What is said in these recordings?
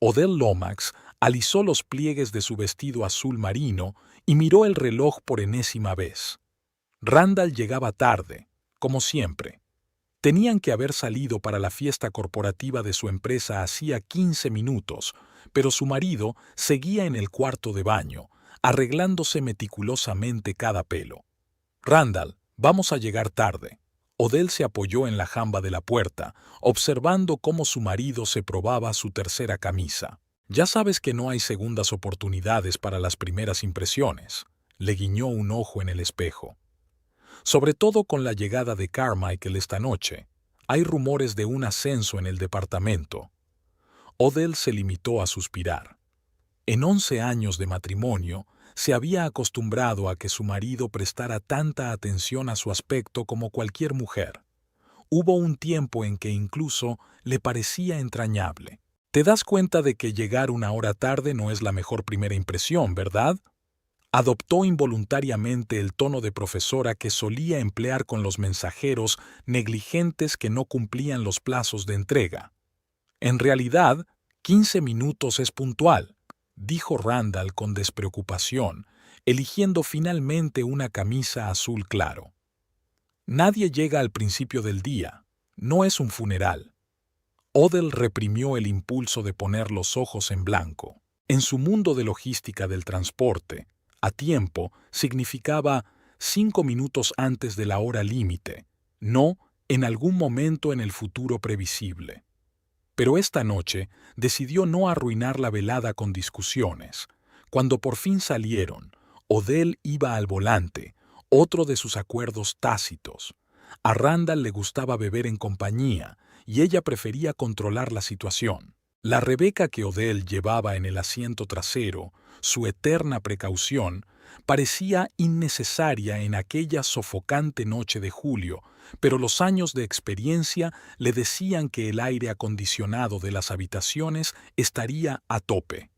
Odell Lomax alisó los pliegues de su vestido azul marino y miró el reloj por enésima vez. Randall llegaba tarde, como siempre. Tenían que haber salido para la fiesta corporativa de su empresa hacía 15 minutos, pero su marido seguía en el cuarto de baño, arreglándose meticulosamente cada pelo. Randall, vamos a llegar tarde. Odell se apoyó en la jamba de la puerta, observando cómo su marido se probaba su tercera camisa. Ya sabes que no hay segundas oportunidades para las primeras impresiones. Le guiñó un ojo en el espejo. Sobre todo con la llegada de Carmichael esta noche. Hay rumores de un ascenso en el departamento. Odell se limitó a suspirar. En 11 años de matrimonio, se había acostumbrado a que su marido prestara tanta atención a su aspecto como cualquier mujer. Hubo un tiempo en que incluso le parecía entrañable. Te das cuenta de que llegar una hora tarde no es la mejor primera impresión, ¿verdad? Adoptó involuntariamente el tono de profesora que solía emplear con los mensajeros negligentes que no cumplían los plazos de entrega. En realidad, 15 minutos es puntual, dijo Randall con despreocupación, eligiendo finalmente una camisa azul claro. Nadie llega al principio del día, no es un funeral. Odell reprimió el impulso de poner los ojos en blanco. En su mundo de logística del transporte, a tiempo significaba 5 minutos antes de la hora límite, no en algún momento en el futuro previsible. Pero esta noche decidió no arruinar la velada con discusiones. Cuando por fin salieron, Odell iba al volante, otro de sus acuerdos tácitos. A Randall le gustaba beber en compañía y ella prefería controlar la situación. La Rebeca que Odell llevaba en el asiento trasero, su eterna precaución, parecía innecesaria en aquella sofocante noche de julio, pero los años de experiencia le decían que el aire acondicionado de las habitaciones estaría a tope.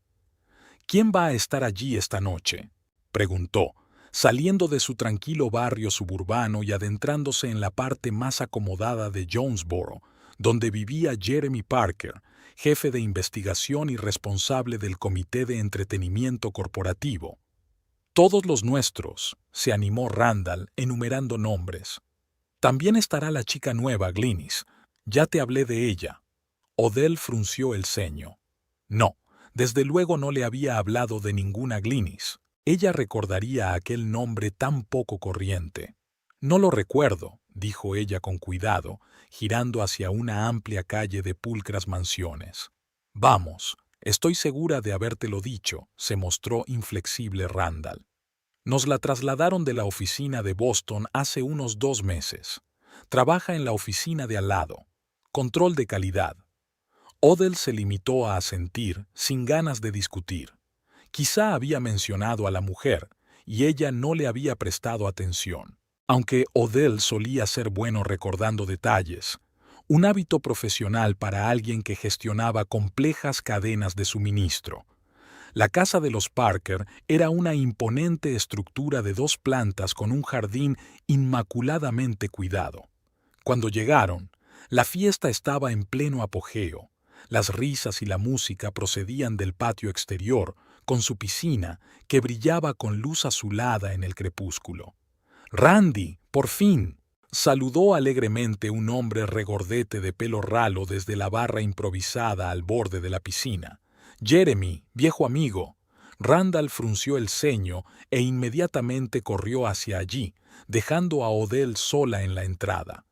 ¿Quién va a estar allí esta noche?, preguntó, saliendo de su tranquilo barrio suburbano y adentrándose en la parte más acomodada de Jonesboro, donde vivía Jeremy Parker, jefe de investigación y responsable del Comité de Entretenimiento Corporativo. Todos los nuestros, se animó Randall, enumerando nombres. También estará la chica nueva, Glynis. Ya te hablé de ella. Odell frunció el ceño. No, desde luego no le había hablado de ninguna Glynis. Ella recordaría aquel nombre tan poco corriente. No lo recuerdo, dijo ella con cuidado, girando hacia una amplia calle de pulcras mansiones. Vamos, estoy segura de habértelo dicho, se mostró inflexible Randall. Nos la trasladaron de la oficina de Boston hace unos 2 meses. Trabaja en la oficina de al lado. Control de calidad. Odell se limitó a asentir, sin ganas de discutir. Quizá había mencionado a la mujer, y ella no le había prestado atención. Aunque Odell solía ser bueno recordando detalles, un hábito profesional para alguien que gestionaba complejas cadenas de suministro. La casa de los Parker era una imponente estructura de 2 plantas con un jardín inmaculadamente cuidado. Cuando llegaron, la fiesta estaba en pleno apogeo. Las risas y la música procedían del patio exterior, con su piscina, que brillaba con luz azulada en el crepúsculo. «Randy, por fin», saludó alegremente un hombre regordete de pelo ralo desde la barra improvisada al borde de la piscina. «Jeremy, viejo amigo». Randall frunció el ceño e inmediatamente corrió hacia allí, dejando a Odell sola en la entrada.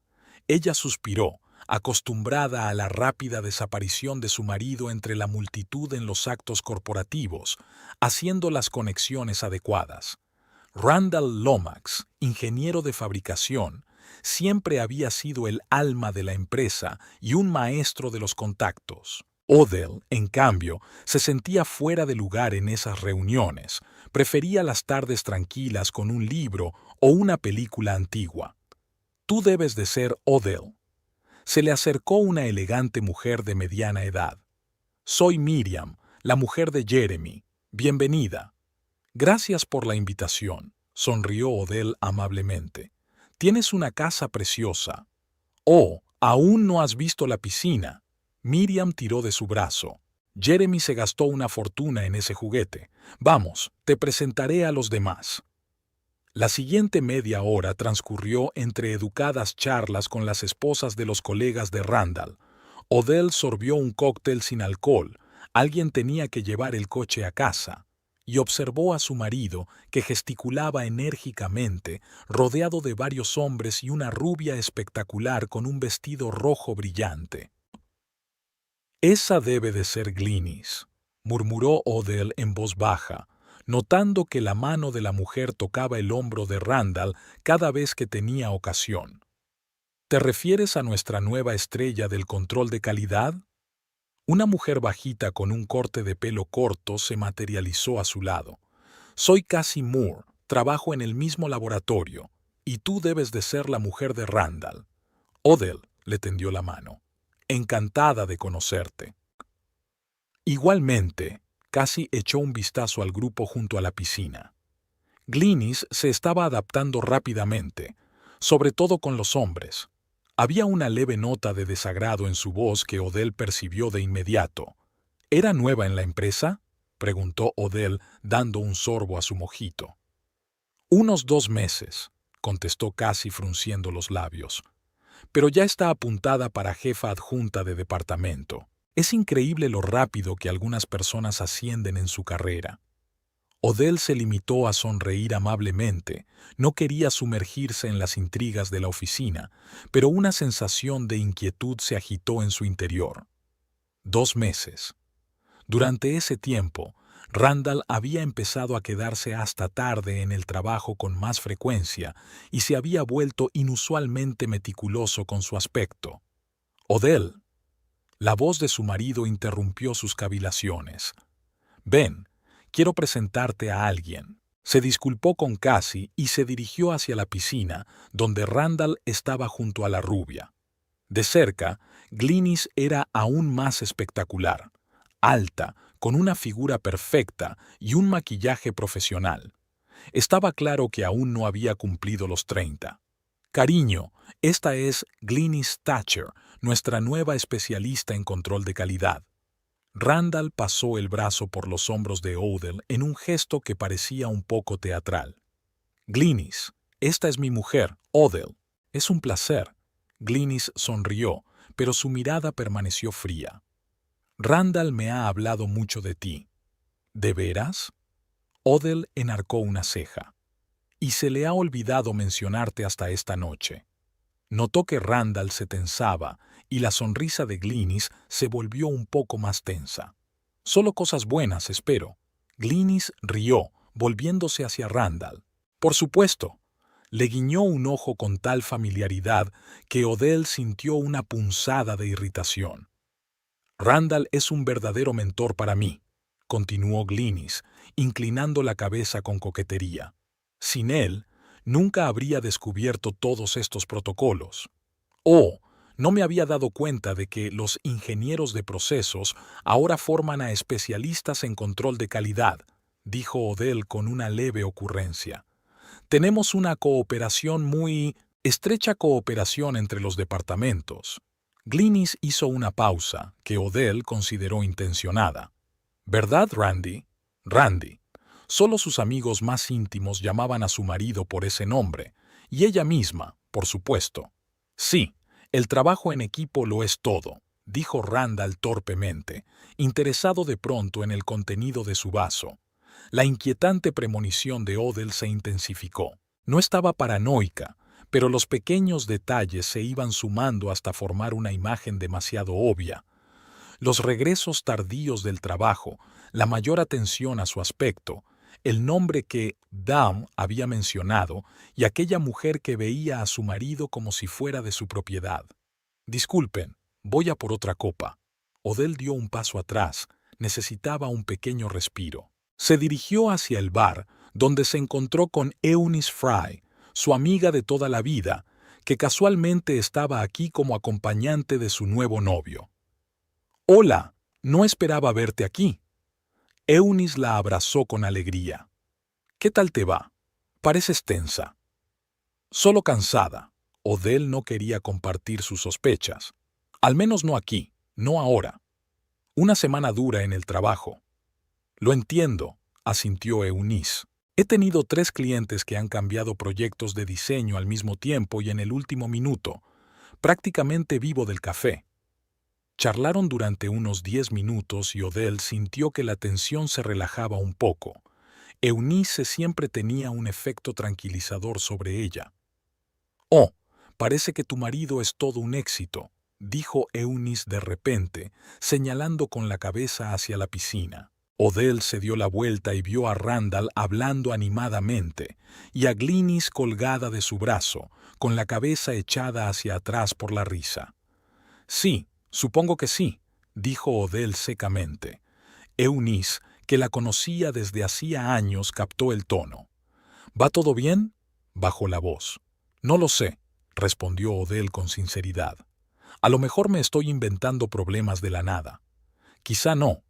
Ella suspiró, acostumbrada a la rápida desaparición de su marido entre la multitud en los actos corporativos, haciendo las conexiones adecuadas. Randall Lomax, ingeniero de fabricación, siempre había sido el alma de la empresa y un maestro de los contactos. Odell, en cambio, se sentía fuera de lugar en esas reuniones, prefería las tardes tranquilas con un libro o una película antigua. «Tú debes de ser Odell». Se le acercó una elegante mujer de mediana edad. «Soy Miriam, la mujer de Jeremy. Bienvenida». «Gracias por la invitación», sonrió Odell amablemente. «Tienes una casa preciosa». «Oh, aún no has visto la piscina». Miriam tiró de su brazo. Jeremy se gastó una fortuna en ese juguete. Vamos, te presentaré a los demás. La siguiente media hora transcurrió entre educadas charlas con las esposas de los colegas de Randall. Odell sorbió un cóctel sin alcohol, alguien tenía que llevar el coche a casa, y observó a su marido que gesticulaba enérgicamente, rodeado de varios hombres y una rubia espectacular con un vestido rojo brillante. «Esa debe de ser Glynis», murmuró Odell en voz baja, notando que la mano de la mujer tocaba el hombro de Randall cada vez que tenía ocasión. «¿Te refieres a nuestra nueva estrella del control de calidad?» Una mujer bajita con un corte de pelo corto se materializó a su lado. «Soy Cassie Moore, trabajo en el mismo laboratorio, y tú debes de ser la mujer de Randall». Odell le tendió la mano. «Encantada de conocerte». Igualmente, Cassie echó un vistazo al grupo junto a la piscina. Glynis se estaba adaptando rápidamente, sobre todo con los hombres. Había una leve nota de desagrado en su voz que Odell percibió de inmediato. ¿Era nueva en la empresa?, preguntó Odell dando un sorbo a su mojito. «Unos 2 meses», contestó Cassie frunciendo los labios. «Pero ya está apuntada para jefa adjunta de departamento. Es increíble lo rápido que algunas personas ascienden en su carrera». Odell se limitó a sonreír amablemente. No quería sumergirse en las intrigas de la oficina, pero una sensación de inquietud se agitó en su interior. 2 meses. Durante ese tiempo, Randall había empezado a quedarse hasta tarde en el trabajo con más frecuencia y se había vuelto inusualmente meticuloso con su aspecto. «Odell». La voz de su marido interrumpió sus cavilaciones. «Ven, quiero presentarte a alguien». Se disculpó con Cassie y se dirigió hacia la piscina, donde Randall estaba junto a la rubia. De cerca, Glynis era aún más espectacular. Alta, con una figura perfecta y un maquillaje profesional. Estaba claro que aún no había cumplido los 30. «Cariño, esta es Glynis Thatcher, nuestra nueva especialista en control de calidad». Randall pasó el brazo por los hombros de Odell en un gesto que parecía un poco teatral. «Glynis, esta es mi mujer, Odell. Es un placer». Glynis sonrió, pero su mirada permaneció fría. «Randall me ha hablado mucho de ti». «¿De veras?» Odell enarcó una ceja. «Y se le ha olvidado mencionarte hasta esta noche». Notó que Randall se tensaba y la sonrisa de Glynis se volvió un poco más tensa. «Solo cosas buenas, espero». Glynis rió, volviéndose hacia Randall. «Por supuesto». Le guiñó un ojo con tal familiaridad que Odell sintió una punzada de irritación. «Randall es un verdadero mentor para mí», continuó Glynis, inclinando la cabeza con coquetería. «Sin él, nunca habría descubierto todos estos protocolos. Oh, no me había dado cuenta de que los ingenieros de procesos ahora forman a especialistas en control de calidad», dijo Odell con una leve ocurrencia. «Tenemos una estrecha cooperación entre los departamentos». Glynis hizo una pausa que Odell consideró intencionada. «¿Verdad, Randy?» «Randy». Solo sus amigos más íntimos llamaban a su marido por ese nombre, y ella misma, por supuesto. «Sí, el trabajo en equipo lo es todo», dijo Randall torpemente, interesado de pronto en el contenido de su vaso. La inquietante premonición de Odell se intensificó. No estaba paranoica, pero los pequeños detalles se iban sumando hasta formar una imagen demasiado obvia. Los regresos tardíos del trabajo, la mayor atención a su aspecto, el nombre que Dawn había mencionado y aquella mujer que veía a su marido como si fuera de su propiedad. «Disculpen, voy a por otra copa». Odell dio un paso atrás, necesitaba un pequeño respiro. Se dirigió hacia el bar, donde se encontró con Eunice Fry, su amiga de toda la vida, que casualmente estaba aquí como acompañante de su nuevo novio. «Hola, no esperaba verte aquí». Eunice la abrazó con alegría. «¿Qué tal te va? Pareces tensa». «Solo cansada». Odell no quería compartir sus sospechas. «Al menos no aquí, no ahora». Una semana dura en el trabajo. Lo entiendo, asintió Eunice. He tenido 3 clientes que han cambiado proyectos de diseño al mismo tiempo y en el último minuto. Prácticamente vivo del café. Charlaron durante unos 10 minutos y Odell sintió que la tensión se relajaba un poco. Eunice siempre tenía un efecto tranquilizador sobre ella. «Oh, parece que tu marido es todo un éxito», dijo Eunice de repente, señalando con la cabeza hacia la piscina. Odell se dio la vuelta y vio a Randall hablando animadamente, y a Glynis colgada de su brazo, con la cabeza echada hacia atrás por la risa. «Sí, supongo que sí», dijo Odell secamente. Eunice, que la conocía desde hacía años, captó el tono. «¿Va todo bien?», bajó la voz. «No lo sé», respondió Odell con sinceridad. «A lo mejor me estoy inventando problemas de la nada». «Quizá no».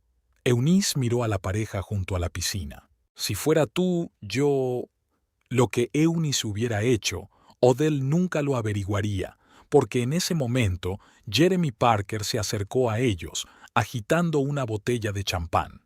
Eunice miró a la pareja junto a la piscina. «Si fuera tú, yo...». Lo que Eunice hubiera hecho, Odell nunca lo averiguaría, porque en ese momento Jeremy Parker se acercó a ellos, agitando una botella de champán.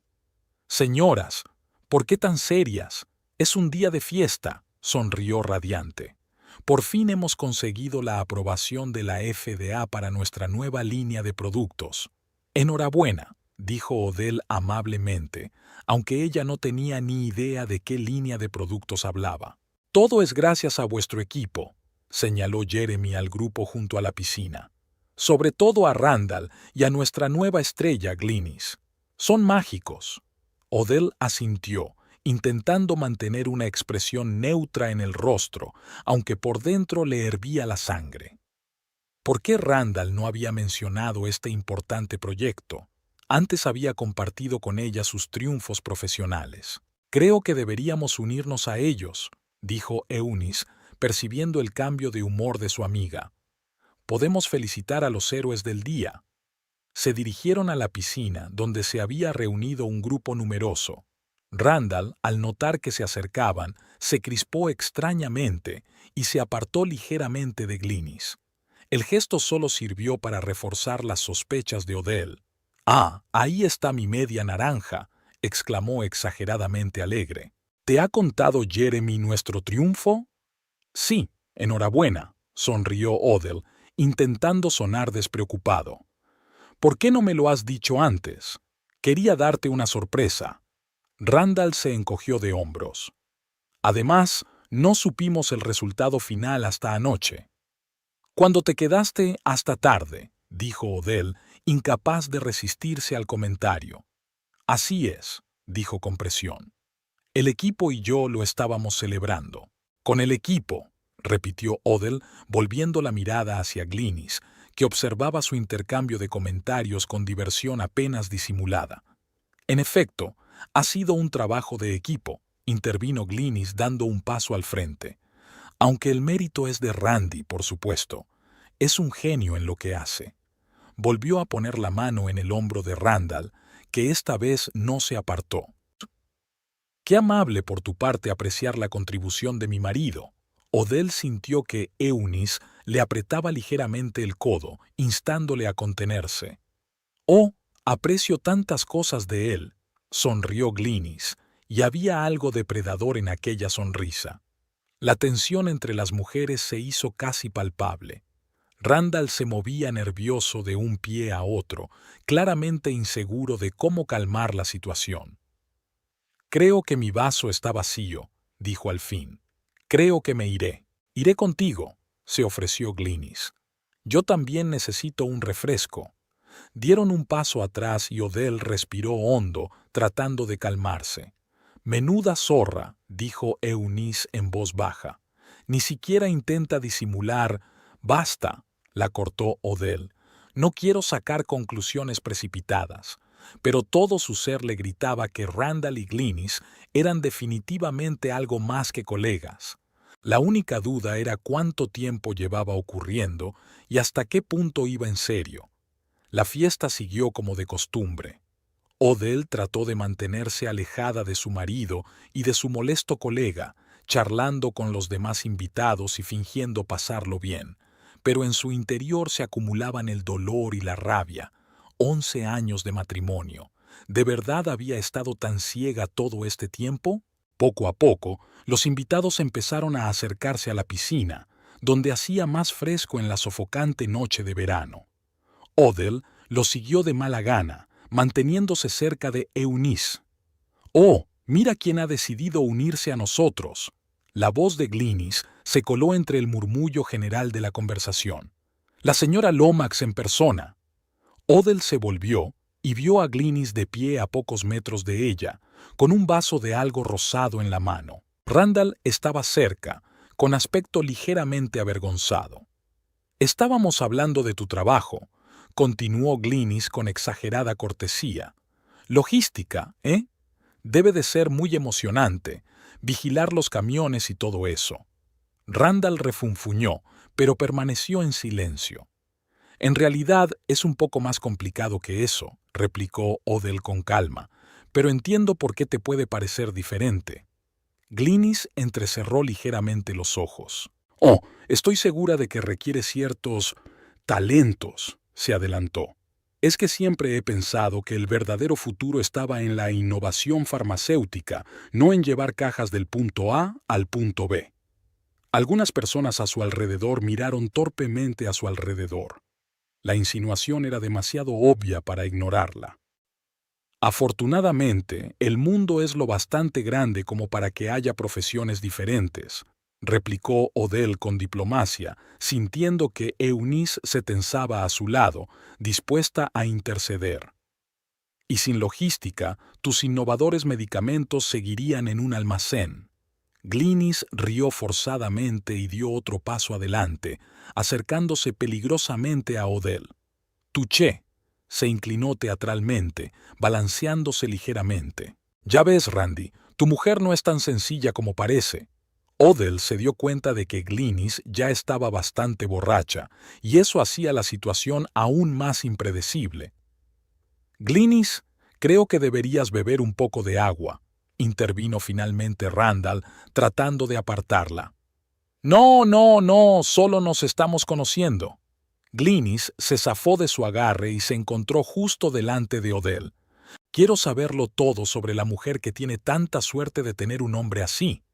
«Señoras, ¿por qué tan serias? Es un día de fiesta», sonrió radiante. «Por fin hemos conseguido la aprobación de la FDA para nuestra nueva línea de productos». «Enhorabuena», dijo Odell amablemente, aunque ella no tenía ni idea de qué línea de productos hablaba. «Todo es gracias a vuestro equipo», señaló Jeremy al grupo junto a la piscina. «Sobre todo a Randall y a nuestra nueva estrella, Glynis. Son mágicos». Odell asintió, intentando mantener una expresión neutra en el rostro, aunque por dentro le hervía la sangre. ¿Por qué Randall no había mencionado este importante proyecto? Antes había compartido con ella sus triunfos profesionales. «Creo que deberíamos unirnos a ellos», dijo Eunice, percibiendo el cambio de humor de su amiga. «Podemos felicitar a los héroes del día». Se dirigieron a la piscina, donde se había reunido un grupo numeroso. Randall, al notar que se acercaban, se crispó extrañamente y se apartó ligeramente de Glynis. El gesto solo sirvió para reforzar las sospechas de Odell. «Ah, ahí está mi media naranja», exclamó exageradamente alegre. «¿Te ha contado Jeremy nuestro triunfo?» «Sí, enhorabuena», sonrió Odell, intentando sonar despreocupado. «¿Por qué no me lo has dicho antes? Quería darte una sorpresa». Randall se encogió de hombros. «Además, no supimos el resultado final hasta anoche». «Cuando te quedaste hasta tarde», dijo Odell, incapaz de resistirse al comentario. «Así es», dijo con presión. «El equipo y yo lo estábamos celebrando». «Con el equipo», repitió Odell, volviendo la mirada hacia Glynis, que observaba su intercambio de comentarios con diversión apenas disimulada. «En efecto, ha sido un trabajo de equipo», intervino Glynis dando un paso al frente. «Aunque el mérito es de Randy, por supuesto. Es un genio en lo que hace». Volvió a poner la mano en el hombro de Randall, que esta vez no se apartó. «Qué amable por tu parte apreciar la contribución de mi marido». Odell sintió que Eunice le apretaba ligeramente el codo, instándole a contenerse. «Oh, aprecio tantas cosas de él», sonrió Glynis, y había algo depredador en aquella sonrisa. La tensión entre las mujeres se hizo casi palpable. Randall se movía nervioso de un pie a otro, claramente inseguro de cómo calmar la situación. «Creo que mi vaso está vacío», dijo al fin. «Creo que me iré». «Iré contigo», se ofreció Glynis. «Yo también necesito un refresco». Dieron un paso atrás y Odell respiró hondo, tratando de calmarse. «Menuda zorra», dijo Eunice en voz baja. «Ni siquiera intenta disimular». «Basta», la cortó Odell. «No quiero sacar conclusiones precipitadas». Pero todo su ser le gritaba que Randall y Glynis eran definitivamente algo más que colegas. La única duda era cuánto tiempo llevaba ocurriendo y hasta qué punto iba en serio. La fiesta siguió como de costumbre. Odell trató de mantenerse alejada de su marido y de su molesto colega, charlando con los demás invitados y fingiendo pasarlo bien, pero en su interior se acumulaban el dolor y la rabia. 11 años de matrimonio. ¿De verdad había estado tan ciega todo este tiempo? Poco a poco, los invitados empezaron a acercarse a la piscina, donde hacía más fresco en la sofocante noche de verano. Odell los siguió de mala gana, manteniéndose cerca de Eunice. «Oh, mira quién ha decidido unirse a nosotros». La voz de Glynis se coló entre el murmullo general de la conversación. «La señora Lomax en persona». Odell se volvió y vio a Glynis de pie a pocos metros de ella, con un vaso de algo rosado en la mano. Randall estaba cerca, con aspecto ligeramente avergonzado. «Estábamos hablando de tu trabajo», continuó Glynis con exagerada cortesía. «Logística, ¿eh? Debe de ser muy emocionante, vigilar los camiones y todo eso». Randall refunfuñó, pero permaneció en silencio. «En realidad es un poco más complicado que eso», replicó Odell con calma, «pero entiendo por qué te puede parecer diferente». Glynis entrecerró ligeramente los ojos. «Oh, estoy segura de que requiere ciertos talentos», se adelantó. «Es que siempre he pensado que el verdadero futuro estaba en la innovación farmacéutica, no en llevar cajas del punto A al punto B». Algunas personas a su alrededor miraron torpemente a su alrededor. La insinuación era demasiado obvia para ignorarla. «Afortunadamente, el mundo es lo bastante grande como para que haya profesiones diferentes», replicó Odell con diplomacia, sintiendo que Eunice se tensaba a su lado, dispuesta a interceder. «Y sin logística, tus innovadores medicamentos seguirían en un almacén». Glynis rió forzadamente y dio otro paso adelante, acercándose peligrosamente a Odell. «Touché», se inclinó teatralmente, balanceándose ligeramente. «Ya ves, Randy, tu mujer no es tan sencilla como parece». Odell se dio cuenta de que Glynis ya estaba bastante borracha, y eso hacía la situación aún más impredecible. «Glynis, creo que deberías beber un poco de agua», intervino finalmente Randall, tratando de apartarla. «No, no, no, solo nos estamos conociendo». Glynis se zafó de su agarre y se encontró justo delante de Odell. «Quiero saberlo todo sobre la mujer que tiene tanta suerte de tener un hombre así».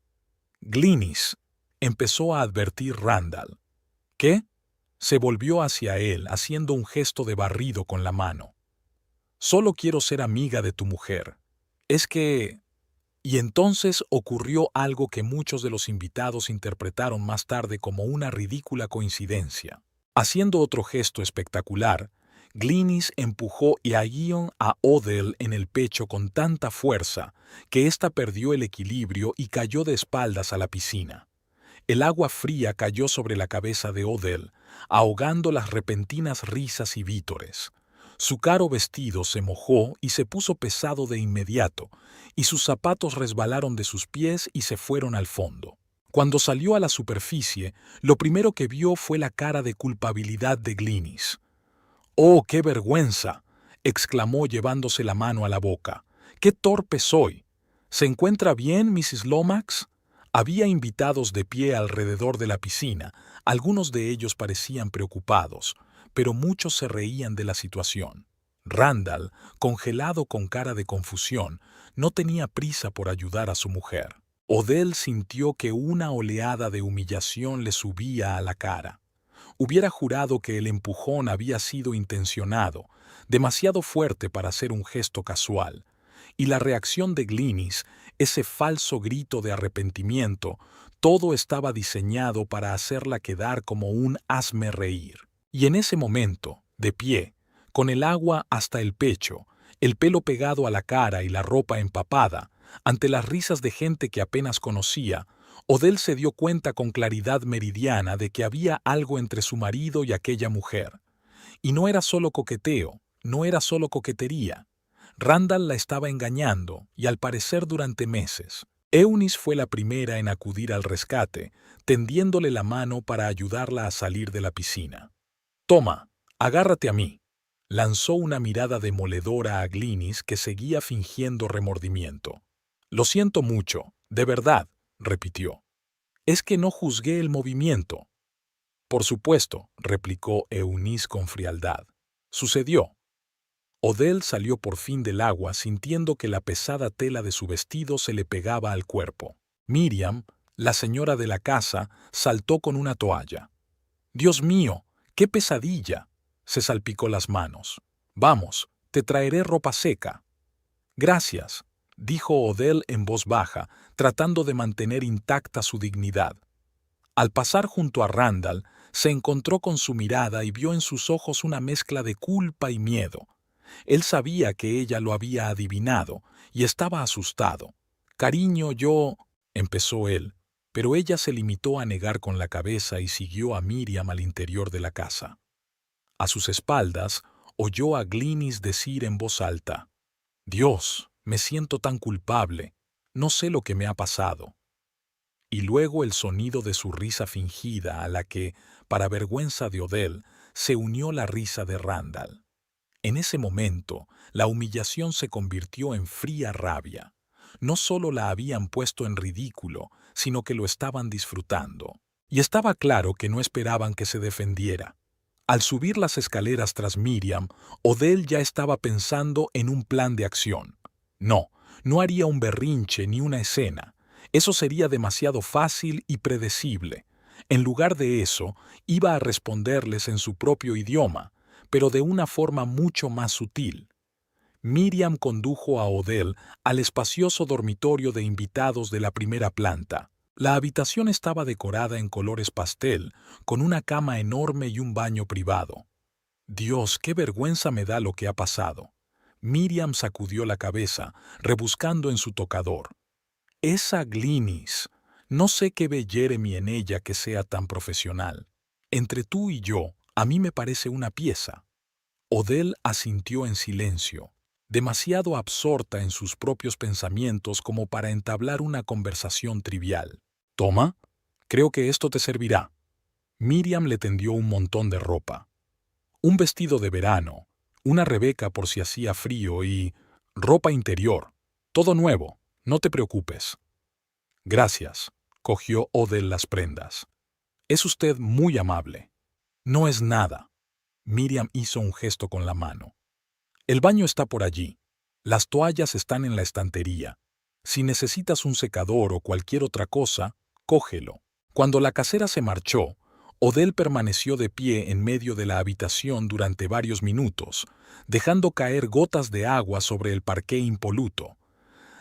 «Glynis», empezó a advertir Randall. «¿Qué?». Se volvió hacia él, haciendo un gesto de barrido con la mano. «Solo quiero ser amiga de tu mujer. Es que...». Y entonces ocurrió algo que muchos de los invitados interpretaron más tarde como una ridícula coincidencia. Haciendo otro gesto espectacular, Glynis empujó a Odell en el pecho con tanta fuerza que ésta perdió el equilibrio y cayó de espaldas a la piscina. El agua fría cayó sobre la cabeza de Odell, ahogando las repentinas risas y vítores. Su caro vestido se mojó y se puso pesado de inmediato, y sus zapatos resbalaron de sus pies y se fueron al fondo. Cuando salió a la superficie, lo primero que vio fue la cara de culpabilidad de Glynis. «¡Oh, qué vergüenza!», exclamó llevándose la mano a la boca. «¡Qué torpe soy!». «¿Se encuentra bien, Mrs. Lomax?». Había invitados de pie alrededor de la piscina, algunos de ellos parecían preocupados, pero muchos se reían de la situación. Randall, congelado con cara de confusión, no tenía prisa por ayudar a su mujer. Odell sintió que una oleada de humillación le subía a la cara. Hubiera jurado que el empujón había sido intencionado, demasiado fuerte para ser un gesto casual, y la reacción de Glynis, ese falso grito de arrepentimiento, todo estaba diseñado para hacerla quedar como un hazme reír. Y en ese momento, de pie, con el agua hasta el pecho, el pelo pegado a la cara y la ropa empapada, ante las risas de gente que apenas conocía, Odell se dio cuenta con claridad meridiana de que había algo entre su marido y aquella mujer. Y no era solo coqueteo, no era solo coquetería. Randall la estaba engañando, y al parecer durante meses. Eunice fue la primera en acudir al rescate, tendiéndole la mano para ayudarla a salir de la piscina. «Toma, agárrate a mí». Lanzó una mirada demoledora a Glynis, que seguía fingiendo remordimiento. «Lo siento mucho, de verdad», repitió. «Es que no juzgué el movimiento». «Por supuesto», replicó Eunice con frialdad. «Sucedió». Odell salió por fin del agua sintiendo que la pesada tela de su vestido se le pegaba al cuerpo. Miriam, la señora de la casa, saltó con una toalla. «¡Dios mío! ¡Qué pesadilla!», se salpicó las manos. «Vamos, te traeré ropa seca». «Gracias», dijo Odell en voz baja, tratando de mantener intacta su dignidad. Al pasar junto a Randall, se encontró con su mirada y vio en sus ojos una mezcla de culpa y miedo. Él sabía que ella lo había adivinado y estaba asustado. «Cariño, yo…», empezó él, pero ella se limitó a negar con la cabeza y siguió a Miriam al interior de la casa. A sus espaldas, oyó a Glynis decir en voz alta: «Dios, me siento tan culpable, no sé lo que me ha pasado». Y luego el sonido de su risa fingida a la que, para vergüenza de Odell, se unió la risa de Randall. En ese momento, la humillación se convirtió en fría rabia. No solo la habían puesto en ridículo, sino que lo estaban disfrutando. Y estaba claro que no esperaban que se defendiera. Al subir las escaleras tras Miriam, Odell ya estaba pensando en un plan de acción. No haría un berrinche ni una escena. Eso sería demasiado fácil y predecible. En lugar de eso, iba a responderles en su propio idioma, pero de una forma mucho más sutil. Miriam condujo a Odell al espacioso dormitorio de invitados de la primera planta. La habitación estaba decorada en colores pastel, con una cama enorme y un baño privado. «Dios, qué vergüenza me da lo que ha pasado». Miriam sacudió la cabeza, rebuscando en su tocador. «Esa Glynis, no sé qué ve Jeremy en ella que sea tan profesional. Entre tú y yo, a mí me parece una pieza». Odell asintió en silencio, demasiado absorta en sus propios pensamientos como para entablar una conversación trivial. «Toma, creo que esto te servirá». Miriam le tendió un montón de ropa. Un vestido de verano, una rebeca por si hacía frío y ropa interior. Todo nuevo, no te preocupes. «Gracias», cogió Odell las prendas. «Es usted muy amable». «No es nada». Miriam hizo un gesto con la mano. «El baño está por allí. Las toallas están en la estantería. Si necesitas un secador o cualquier otra cosa, cógelo». Cuando la casera se marchó, Odell permaneció de pie en medio de la habitación durante varios minutos, dejando caer gotas de agua sobre el parqué impoluto.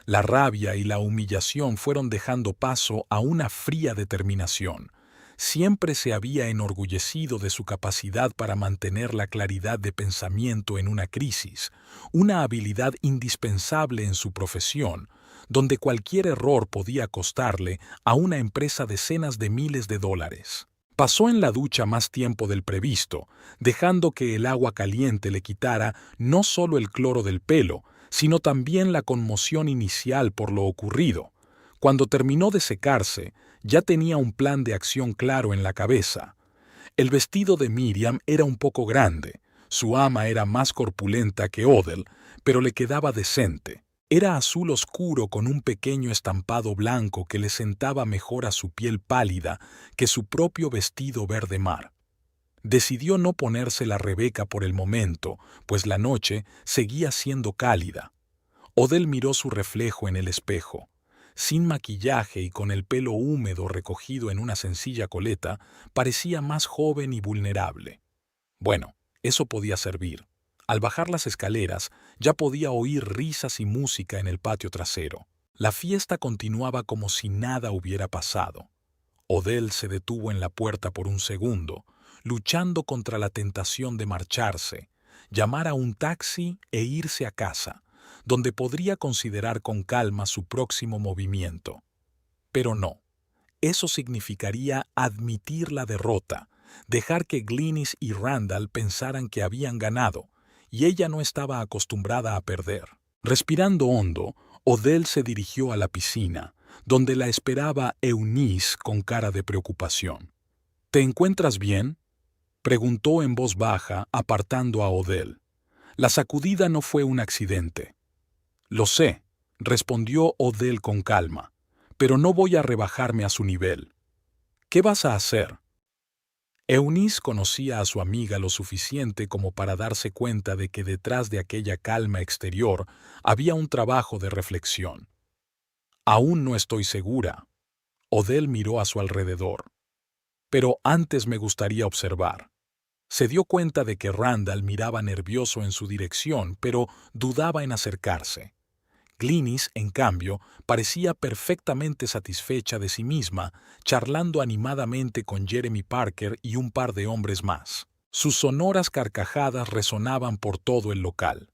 La rabia y la humillación fueron dejando paso a una fría determinación. Siempre se había enorgullecido de su capacidad para mantener la claridad de pensamiento en una crisis, una habilidad indispensable en su profesión, donde cualquier error podía costarle a una empresa decenas de miles de dólares. Pasó en la ducha más tiempo del previsto, dejando que el agua caliente le quitara no solo el cloro del pelo, sino también la conmoción inicial por lo ocurrido. Cuando terminó de secarse, ya tenía un plan de acción claro en la cabeza. El vestido de Miriam era un poco grande, su ama era más corpulenta que Odell, pero le quedaba decente. Era azul oscuro con un pequeño estampado blanco que le sentaba mejor a su piel pálida que su propio vestido verde mar. Decidió no ponerse la rebeca por el momento, pues la noche seguía siendo cálida. Odell miró su reflejo en el espejo. Sin maquillaje y con el pelo húmedo recogido en una sencilla coleta, parecía más joven y vulnerable. Bueno, eso podía servir. Al bajar las escaleras, ya podía oír risas y música en el patio trasero. La fiesta continuaba como si nada hubiera pasado. Odell se detuvo en la puerta por un segundo, luchando contra la tentación de marcharse, llamar a un taxi e irse a casa, donde podría considerar con calma su próximo movimiento. Pero no. Eso significaría admitir la derrota, dejar que Glynis y Randall pensaran que habían ganado, y ella no estaba acostumbrada a perder. Respirando hondo, Odell se dirigió a la piscina, donde la esperaba Eunice con cara de preocupación. «¿Te encuentras bien?», preguntó en voz baja, apartando a Odell. La sacudida no fue un accidente. «Lo sé», respondió Odell con calma, «pero no voy a rebajarme a su nivel». «¿Qué vas a hacer?». Eunice conocía a su amiga lo suficiente como para darse cuenta de que detrás de aquella calma exterior había un trabajo de reflexión. Aún no estoy segura. Odell miró a su alrededor. Pero antes me gustaría observar. Se dio cuenta de que Randall miraba nervioso en su dirección, pero dudaba en acercarse. Glynis, en cambio, parecía perfectamente satisfecha de sí misma, charlando animadamente con Jeremy Parker y un par de hombres más. Sus sonoras carcajadas resonaban por todo el local.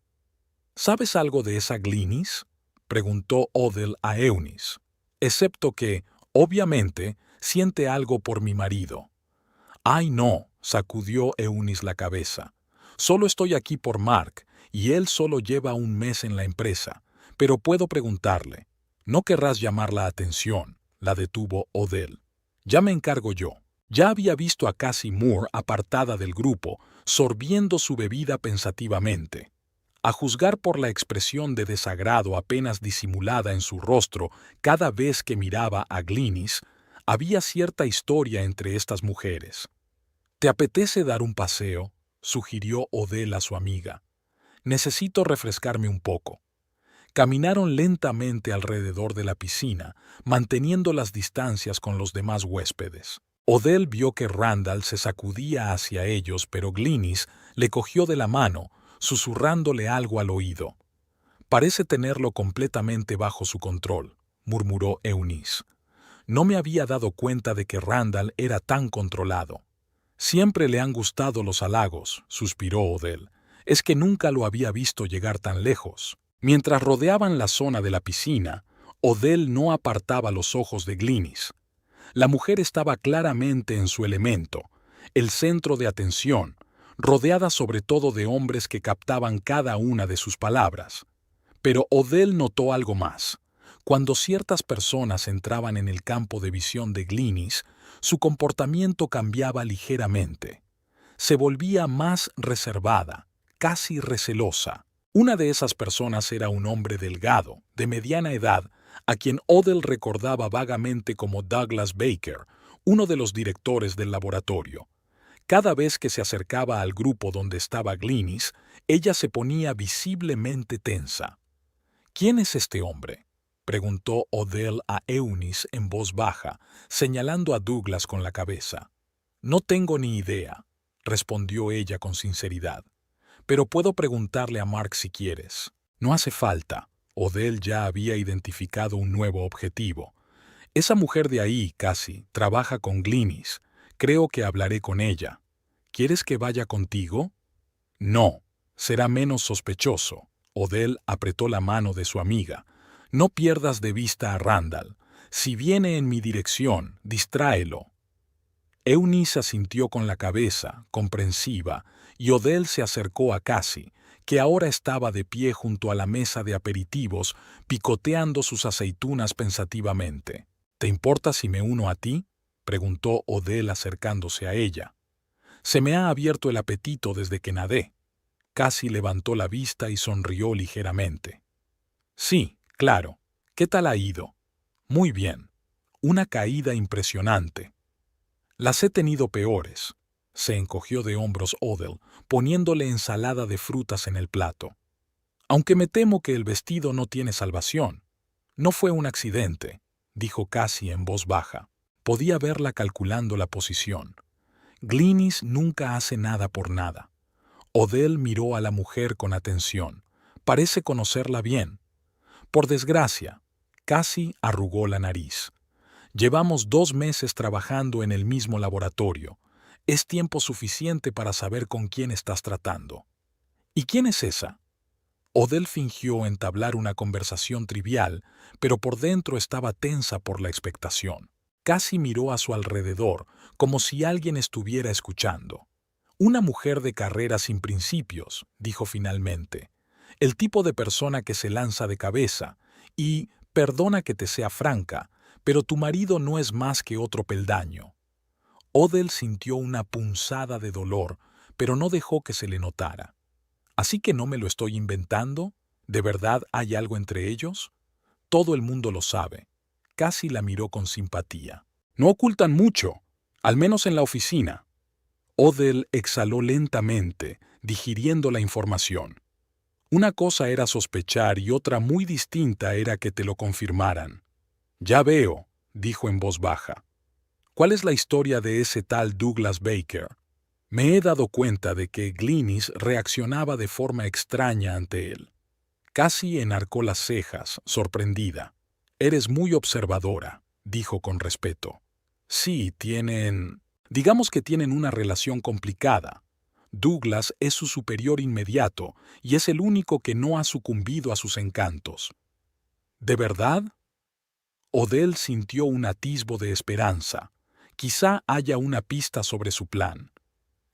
¿Sabes algo de esa Glynis?, preguntó Odell a Eunice. Excepto que, obviamente, siente algo por mi marido. «Ay, no», sacudió Eunice la cabeza. «Solo estoy aquí por Mark, y él solo lleva un mes en la empresa. Pero puedo preguntarle. No querrás llamar la atención», la detuvo Odell. «Ya me encargo yo». Ya había visto a Cassie Moore apartada del grupo, sorbiendo su bebida pensativamente. A juzgar por la expresión de desagrado apenas disimulada en su rostro cada vez que miraba a Glynis, había cierta historia entre estas mujeres. «¿Te apetece dar un paseo?», sugirió Odell a su amiga. «Necesito refrescarme un poco». Caminaron lentamente alrededor de la piscina, manteniendo las distancias con los demás huéspedes. Odell vio que Randall se sacudía hacia ellos, pero Glynis le cogió de la mano, susurrándole algo al oído. «Parece tenerlo completamente bajo su control», murmuró Eunice. «No me había dado cuenta de que Randall era tan controlado». «Siempre le han gustado los halagos», suspiró Odell. «Es que nunca lo había visto llegar tan lejos». Mientras rodeaban la zona de la piscina, Odell no apartaba los ojos de Glynis. La mujer estaba claramente en su elemento, el centro de atención, rodeada sobre todo de hombres que captaban cada una de sus palabras. Pero Odell notó algo más. Cuando ciertas personas entraban en el campo de visión de Glynis, su comportamiento cambiaba ligeramente. Se volvía más reservada, casi recelosa. Una de esas personas era un hombre delgado, de mediana edad, a quien Odell recordaba vagamente como Douglas Baker, uno de los directores del laboratorio. Cada vez que se acercaba al grupo donde estaba Glynis, ella se ponía visiblemente tensa. «¿Quién es este hombre?», preguntó Odell a Eunice en voz baja, señalando a Douglas con la cabeza. «No tengo ni idea», respondió ella con sinceridad. «Pero puedo preguntarle a Mark si quieres». «No hace falta». Odell ya había identificado un nuevo objetivo. «Esa mujer de ahí, Cassie, trabaja con Glynis. Creo que hablaré con ella. ¿Quieres que vaya contigo?» «No, será menos sospechoso». Odell apretó la mano de su amiga. «No pierdas de vista a Randall. Si viene en mi dirección, distráelo». Eunice asintió con la cabeza, comprensiva, y Odell se acercó a Cassie, que ahora estaba de pie junto a la mesa de aperitivos, picoteando sus aceitunas pensativamente. «¿Te importa si me uno a ti?», preguntó Odell acercándose a ella. «Se me ha abierto el apetito desde que nadé». Cassie levantó la vista y sonrió ligeramente. «Sí, claro. ¿Qué tal ha ido?» «Muy bien. Una caída impresionante». «Las he tenido peores», se encogió de hombros Odell, poniéndole ensalada de frutas en el plato. «Aunque me temo que el vestido no tiene salvación». «No fue un accidente», dijo Cassie en voz baja. Podía verla calculando la posición. «Glynis nunca hace nada por nada». Odell miró a la mujer con atención. Parece conocerla bien. «Por desgracia», Cassie arrugó la nariz. «Llevamos 2 meses trabajando en el mismo laboratorio. Es tiempo suficiente para saber con quién estás tratando». «¿Y quién es esa?». Odell fingió entablar una conversación trivial, pero por dentro estaba tensa por la expectación. Cassie miró a su alrededor, como si alguien estuviera escuchando. «Una mujer de carrera sin principios», dijo finalmente. «El tipo de persona que se lanza de cabeza. Y, perdona que te sea franca, pero tu marido no es más que otro peldaño». Odell sintió una punzada de dolor, pero no dejó que se le notara. «¿Así que no me lo estoy inventando? ¿De verdad hay algo entre ellos?» «Todo el mundo lo sabe». Cassie la miró con simpatía. «No ocultan mucho, al menos en la oficina». Odell exhaló lentamente, digiriendo la información. Una cosa era sospechar y otra muy distinta era que te lo confirmaran. Ya veo, dijo en voz baja. ¿Cuál es la historia de ese tal Douglas Baker? Me he dado cuenta de que Glynis reaccionaba de forma extraña ante él. Casi enarcó las cejas, sorprendida. Eres muy observadora, dijo con respeto. Sí, digamos que tienen una relación complicada. Douglas es su superior inmediato y es el único que no ha sucumbido a sus encantos. ¿De verdad? Odell sintió un atisbo de esperanza. Quizá haya una pista sobre su plan.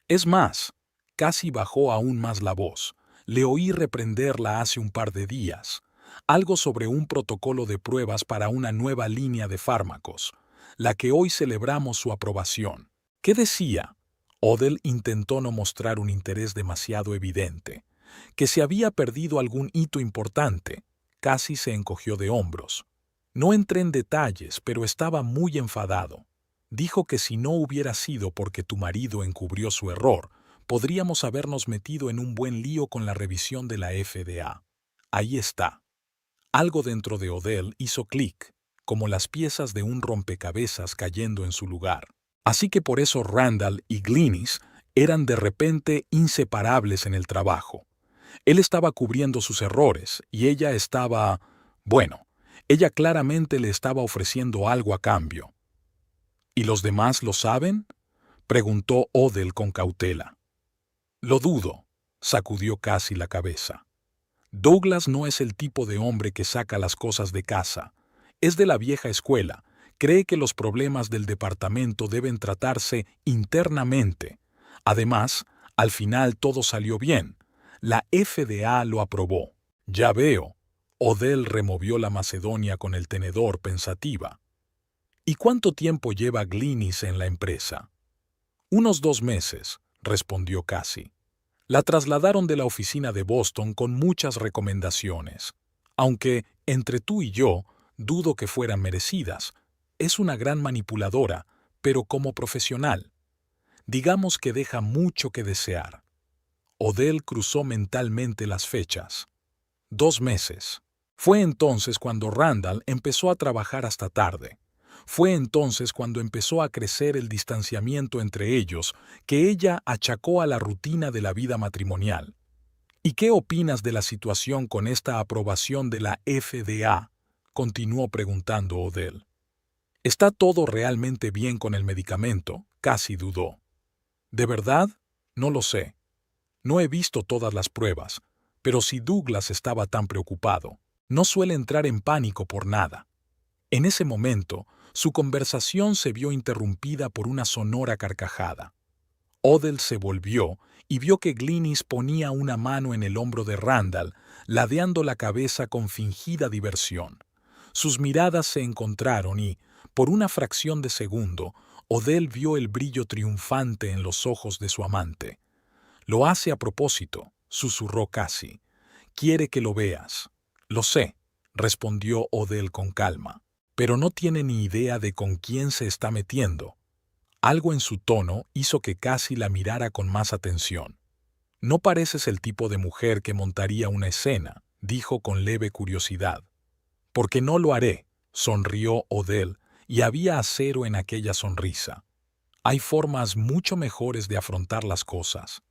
Es más, casi bajó aún más la voz. Le oí reprenderla hace un par de días. Algo sobre un protocolo de pruebas para una nueva línea de fármacos, la que hoy celebramos su aprobación. ¿Qué decía? Odell intentó no mostrar un interés demasiado evidente. Que se había perdido algún hito importante. Casi se encogió de hombros. No entré en detalles, pero estaba muy enfadado. Dijo que si no hubiera sido porque tu marido encubrió su error, podríamos habernos metido en un buen lío con la revisión de la FDA. Ahí está. Algo dentro de Odell hizo clic, como las piezas de un rompecabezas cayendo en su lugar. Así que por eso Randall y Glynis eran de repente inseparables en el trabajo. Él estaba cubriendo sus errores y ella estaba... bueno, ella claramente le estaba ofreciendo algo a cambio. ¿Y los demás lo saben?, preguntó Odell con cautela. Lo dudo, sacudió casi la cabeza. Douglas no es el tipo de hombre que saca las cosas de casa. Es de la vieja escuela. Cree que los problemas del departamento deben tratarse internamente. Además, al final todo salió bien. La FDA lo aprobó. Ya veo. Odell removió la macedonia con el tenedor pensativa. ¿Y cuánto tiempo lleva Glynis en la empresa? Unos 2 meses, respondió Cassie. La trasladaron de la oficina de Boston con muchas recomendaciones. Aunque, entre tú y yo, dudo que fueran merecidas. Es una gran manipuladora, pero como profesional. Digamos que deja mucho que desear. Odell cruzó mentalmente las fechas. 2 meses. Fue entonces cuando Randall empezó a trabajar hasta tarde. Fue entonces cuando empezó a crecer el distanciamiento entre ellos, que ella achacó a la rutina de la vida matrimonial. ¿Y qué opinas de la situación con esta aprobación de la FDA?, continuó preguntando Odell. ¿Está todo realmente bien con el medicamento?, Casi dudó. ¿De verdad? No lo sé. No he visto todas las pruebas, pero si Douglas estaba tan preocupado, no suele entrar en pánico por nada. En ese momento, su conversación se vio interrumpida por una sonora carcajada. Odell se volvió y vio que Glynis ponía una mano en el hombro de Randall, ladeando la cabeza con fingida diversión. Sus miradas se encontraron y, por una fracción de segundo, Odell vio el brillo triunfante en los ojos de su amante. «Lo hace a propósito», susurró Cassie. «Quiere que lo veas». «Lo sé», respondió Odell con calma. «Pero no tiene ni idea de con quién se está metiendo». Algo en su tono hizo que Cassie la mirara con más atención. «No pareces el tipo de mujer que montaría una escena», dijo con leve curiosidad. «Porque no lo haré», sonrió Odell, y había acero en aquella sonrisa. «Hay formas mucho mejores de afrontar las cosas».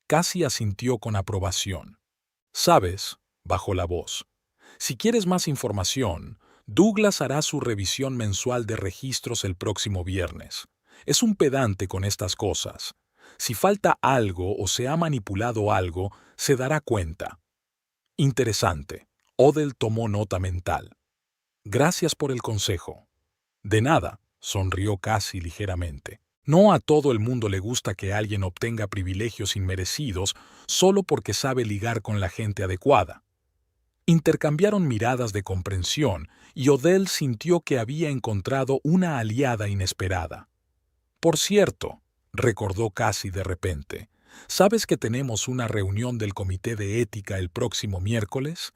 Cassie asintió con aprobación. «¿Sabes?», bajó la voz. «Si quieres más información, Douglas hará su revisión mensual de registros el próximo viernes. Es un pedante con estas cosas. Si falta algo o se ha manipulado algo, se dará cuenta». «Interesante». Odell tomó nota mental. «Gracias por el consejo». «De nada», sonrió Cassie ligeramente. «No a todo el mundo le gusta que alguien obtenga privilegios inmerecidos solo porque sabe ligar con la gente adecuada». Intercambiaron miradas de comprensión y Odell sintió que había encontrado una aliada inesperada. «Por cierto», recordó Cassie de repente, «¿sabes que tenemos una reunión del Comité de Ética el próximo miércoles?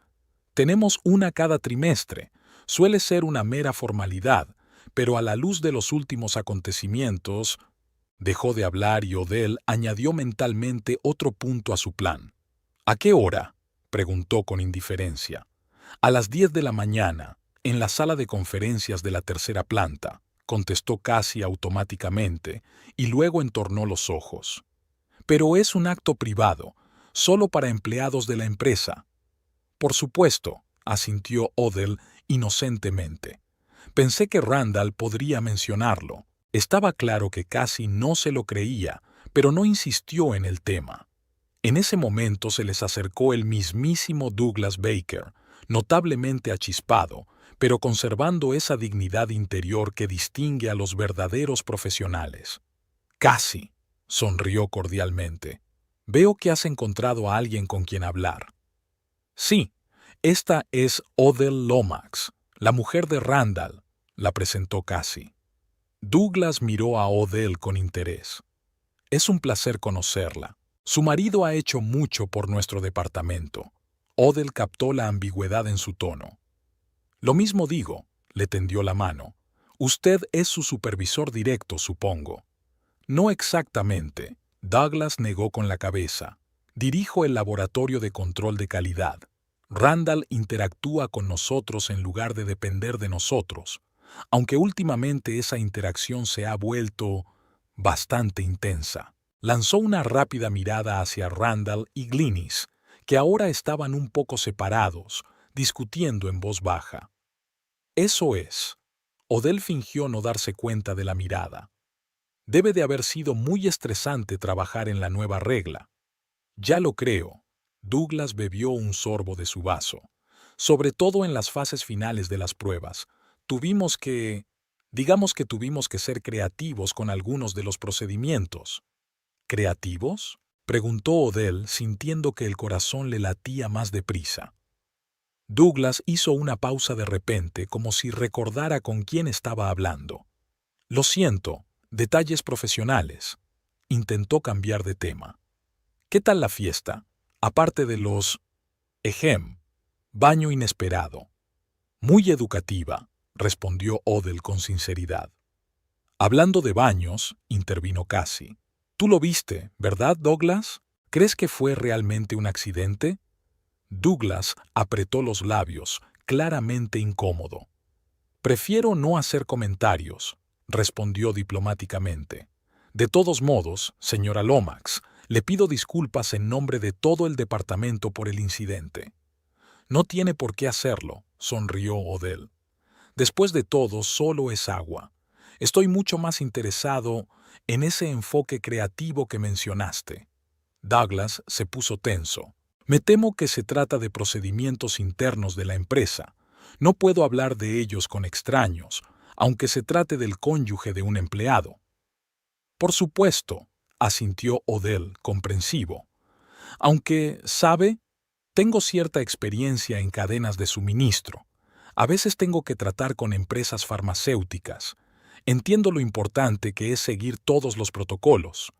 Tenemos una cada trimestre. Suele ser una mera formalidad, pero a la luz de los últimos acontecimientos...» Dejó de hablar y Odell añadió mentalmente otro punto a su plan. ¿A qué hora?, preguntó con indiferencia. A las 10 de la mañana, en la sala de conferencias de la tercera planta, contestó casi automáticamente y luego entornó los ojos. Pero es un acto privado, solo para empleados de la empresa. Por supuesto, asintió Odell inocentemente. Pensé que Randall podría mencionarlo. Estaba claro que casi no se lo creía, pero no insistió en el tema. En ese momento se les acercó el mismísimo Douglas Baker, notablemente achispado, pero conservando esa dignidad interior que distingue a los verdaderos profesionales. Casi, sonrió cordialmente. Veo que has encontrado a alguien con quien hablar. Sí, esta es Odell Lomax, la mujer de Randall, la presentó Cassie. Douglas miró a Odell con interés. Es un placer conocerla. Su marido ha hecho mucho por nuestro departamento. Odell captó la ambigüedad en su tono. Lo mismo digo, le tendió la mano. Usted es su supervisor directo, supongo. No exactamente, Douglas negó con la cabeza. Dirijo el laboratorio de control de calidad. Randall interactúa con nosotros en lugar de depender de nosotros, aunque últimamente esa interacción se ha vuelto bastante intensa. Lanzó una rápida mirada hacia Randall y Glynis, que ahora estaban un poco separados, discutiendo en voz baja. Eso es. Odell fingió no darse cuenta de la mirada. Debe de haber sido muy estresante trabajar en la nueva regla. Ya lo creo. Douglas bebió un sorbo de su vaso. Sobre todo en las fases finales de las pruebas. Digamos que tuvimos que ser creativos con algunos de los procedimientos. ¿Creativos?, preguntó Odell, sintiendo que el corazón le latía más deprisa. Douglas hizo una pausa de repente, como si recordara con quién estaba hablando. Lo siento, detalles profesionales. Intentó cambiar de tema. ¿Qué tal la fiesta? Aparte de los... baño inesperado. Muy educativa, respondió Odell con sinceridad. Hablando de baños, intervino Cassie. Tú lo viste, ¿verdad, Douglas? ¿Crees que fue realmente un accidente? Douglas apretó los labios, claramente incómodo. Prefiero no hacer comentarios, respondió diplomáticamente. De todos modos, señora Lomax, le pido disculpas en nombre de todo el departamento por el incidente. No tiene por qué hacerlo, sonrió Odell. Después de todo, solo es agua. Estoy mucho más interesado en ese enfoque creativo que mencionaste. Douglas se puso tenso. Me temo que se trata de procedimientos internos de la empresa. No puedo hablar de ellos con extraños, aunque se trate del cónyuge de un empleado. Por supuesto, asintió Odell, comprensivo. Aunque, ¿sabe? Tengo cierta experiencia en cadenas de suministro. A veces tengo que tratar con empresas farmacéuticas. Entiendo lo importante que es seguir todos los protocolos.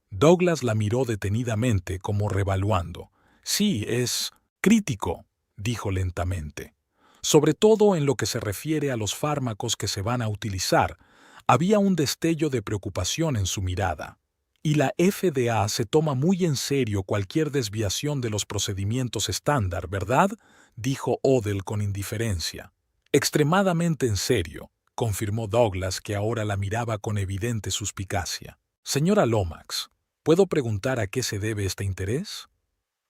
Douglas la miró detenidamente, como revaluando. Sí, es crítico, dijo lentamente. Sobre todo en lo que se refiere a los fármacos que se van a utilizar. Había un destello de preocupación en su mirada. Y la FDA se toma muy en serio cualquier desviación de los procedimientos estándar, ¿verdad?, dijo Odell con indiferencia. Extremadamente en serio, confirmó Douglas, que ahora la miraba con evidente suspicacia. Señora Lomax, ¿puedo preguntar a qué se debe este interés?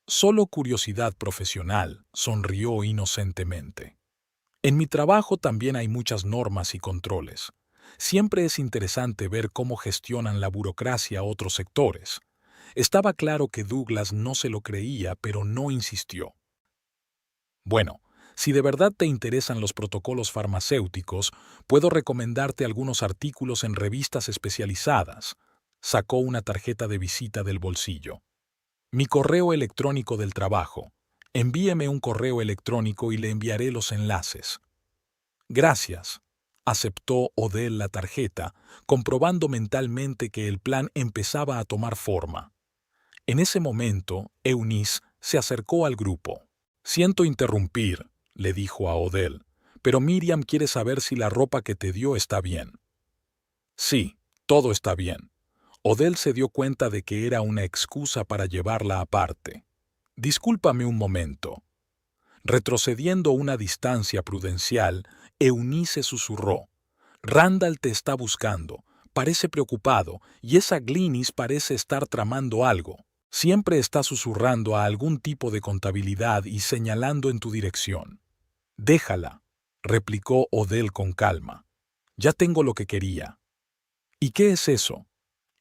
Solo curiosidad profesional, sonrió inocentemente. En mi trabajo también hay muchas normas y controles. Siempre es interesante ver cómo gestionan la burocracia otros sectores. Estaba claro que Douglas no se lo creía, pero no insistió. Bueno, si de verdad te interesan los protocolos farmacéuticos, puedo recomendarte algunos artículos en revistas especializadas. Sacó una tarjeta de visita del bolsillo. Mi correo electrónico del trabajo. Envíeme un correo electrónico y le enviaré los enlaces. Gracias. Aceptó Odell la tarjeta, comprobando mentalmente que el plan empezaba a tomar forma. En ese momento, Eunice se acercó al grupo. Siento interrumpir, le dijo a Odell, pero Miriam quiere saber si la ropa que te dio está bien. Sí, todo está bien. Odell se dio cuenta de que era una excusa para llevarla aparte. «Discúlpame un momento». Retrocediendo una distancia prudencial, Eunice susurró. «Randall te está buscando. Parece preocupado, y esa Glynis parece estar tramando algo. Siempre está susurrando a algún tipo de contabilidad y señalando en tu dirección». «Déjala», replicó Odell con calma. «Ya tengo lo que quería». «¿Y qué es eso?»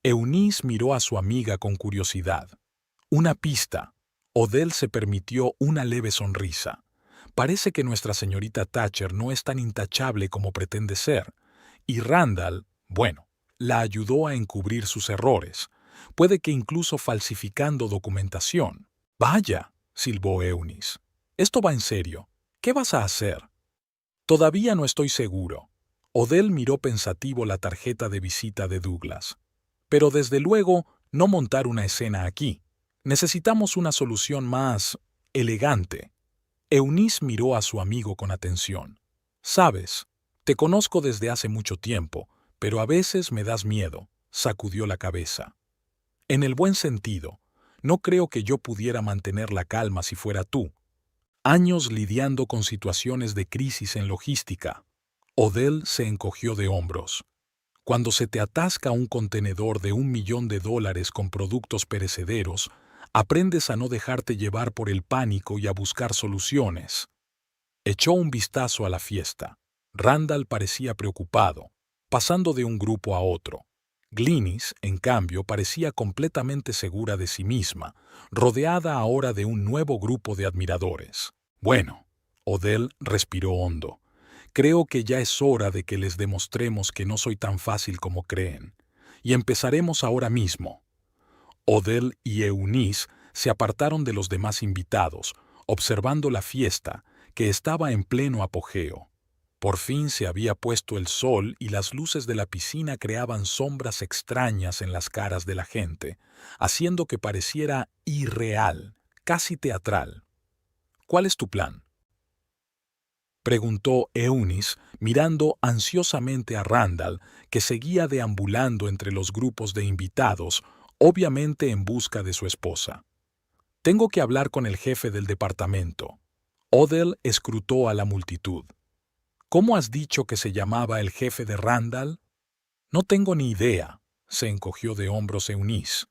Eunice miró a su amiga con curiosidad. «Una pista». Odell se permitió una leve sonrisa. «Parece que nuestra señorita Thatcher no es tan intachable como pretende ser. Y Randall, bueno, la ayudó a encubrir sus errores. Puede que incluso falsificando documentación». «Vaya», silbó Eunice. «Esto va en serio. ¿Qué vas a hacer?» «Todavía no estoy seguro». Odell miró pensativo la tarjeta de visita de Douglas. «Pero desde luego, no montar una escena aquí. Necesitamos una solución más elegante». Eunice miró a su amigo con atención. «Sabes, te conozco desde hace mucho tiempo, pero a veces me das miedo», sacudió la cabeza. «En el buen sentido, no creo que yo pudiera mantener la calma si fuera tú. Años lidiando con situaciones de crisis en logística». Odell se encogió de hombros. «Cuando se te atasca un contenedor de $1.000.000 con productos perecederos, aprendes a no dejarte llevar por el pánico y a buscar soluciones». Echó un vistazo a la fiesta. Randall parecía preocupado, pasando de un grupo a otro. Glynis, en cambio, parecía completamente segura de sí misma, rodeada ahora de un nuevo grupo de admiradores. «Bueno», Odell respiró hondo, «creo que ya es hora de que les demostremos que no soy tan fácil como creen. Y empezaremos ahora mismo». Odell y Eunice se apartaron de los demás invitados, observando la fiesta, que estaba en pleno apogeo. Por fin se había puesto el sol y las luces de la piscina creaban sombras extrañas en las caras de la gente, haciendo que pareciera irreal, casi teatral. «¿Cuál es tu plan?», preguntó Eunice, mirando ansiosamente a Randall, que seguía deambulando entre los grupos de invitados, obviamente en busca de su esposa. «Tengo que hablar con el jefe del departamento». Odell escrutó a la multitud. «¿Cómo has dicho que se llamaba el jefe de Randall?» «No tengo ni idea», se encogió de hombros Eunice.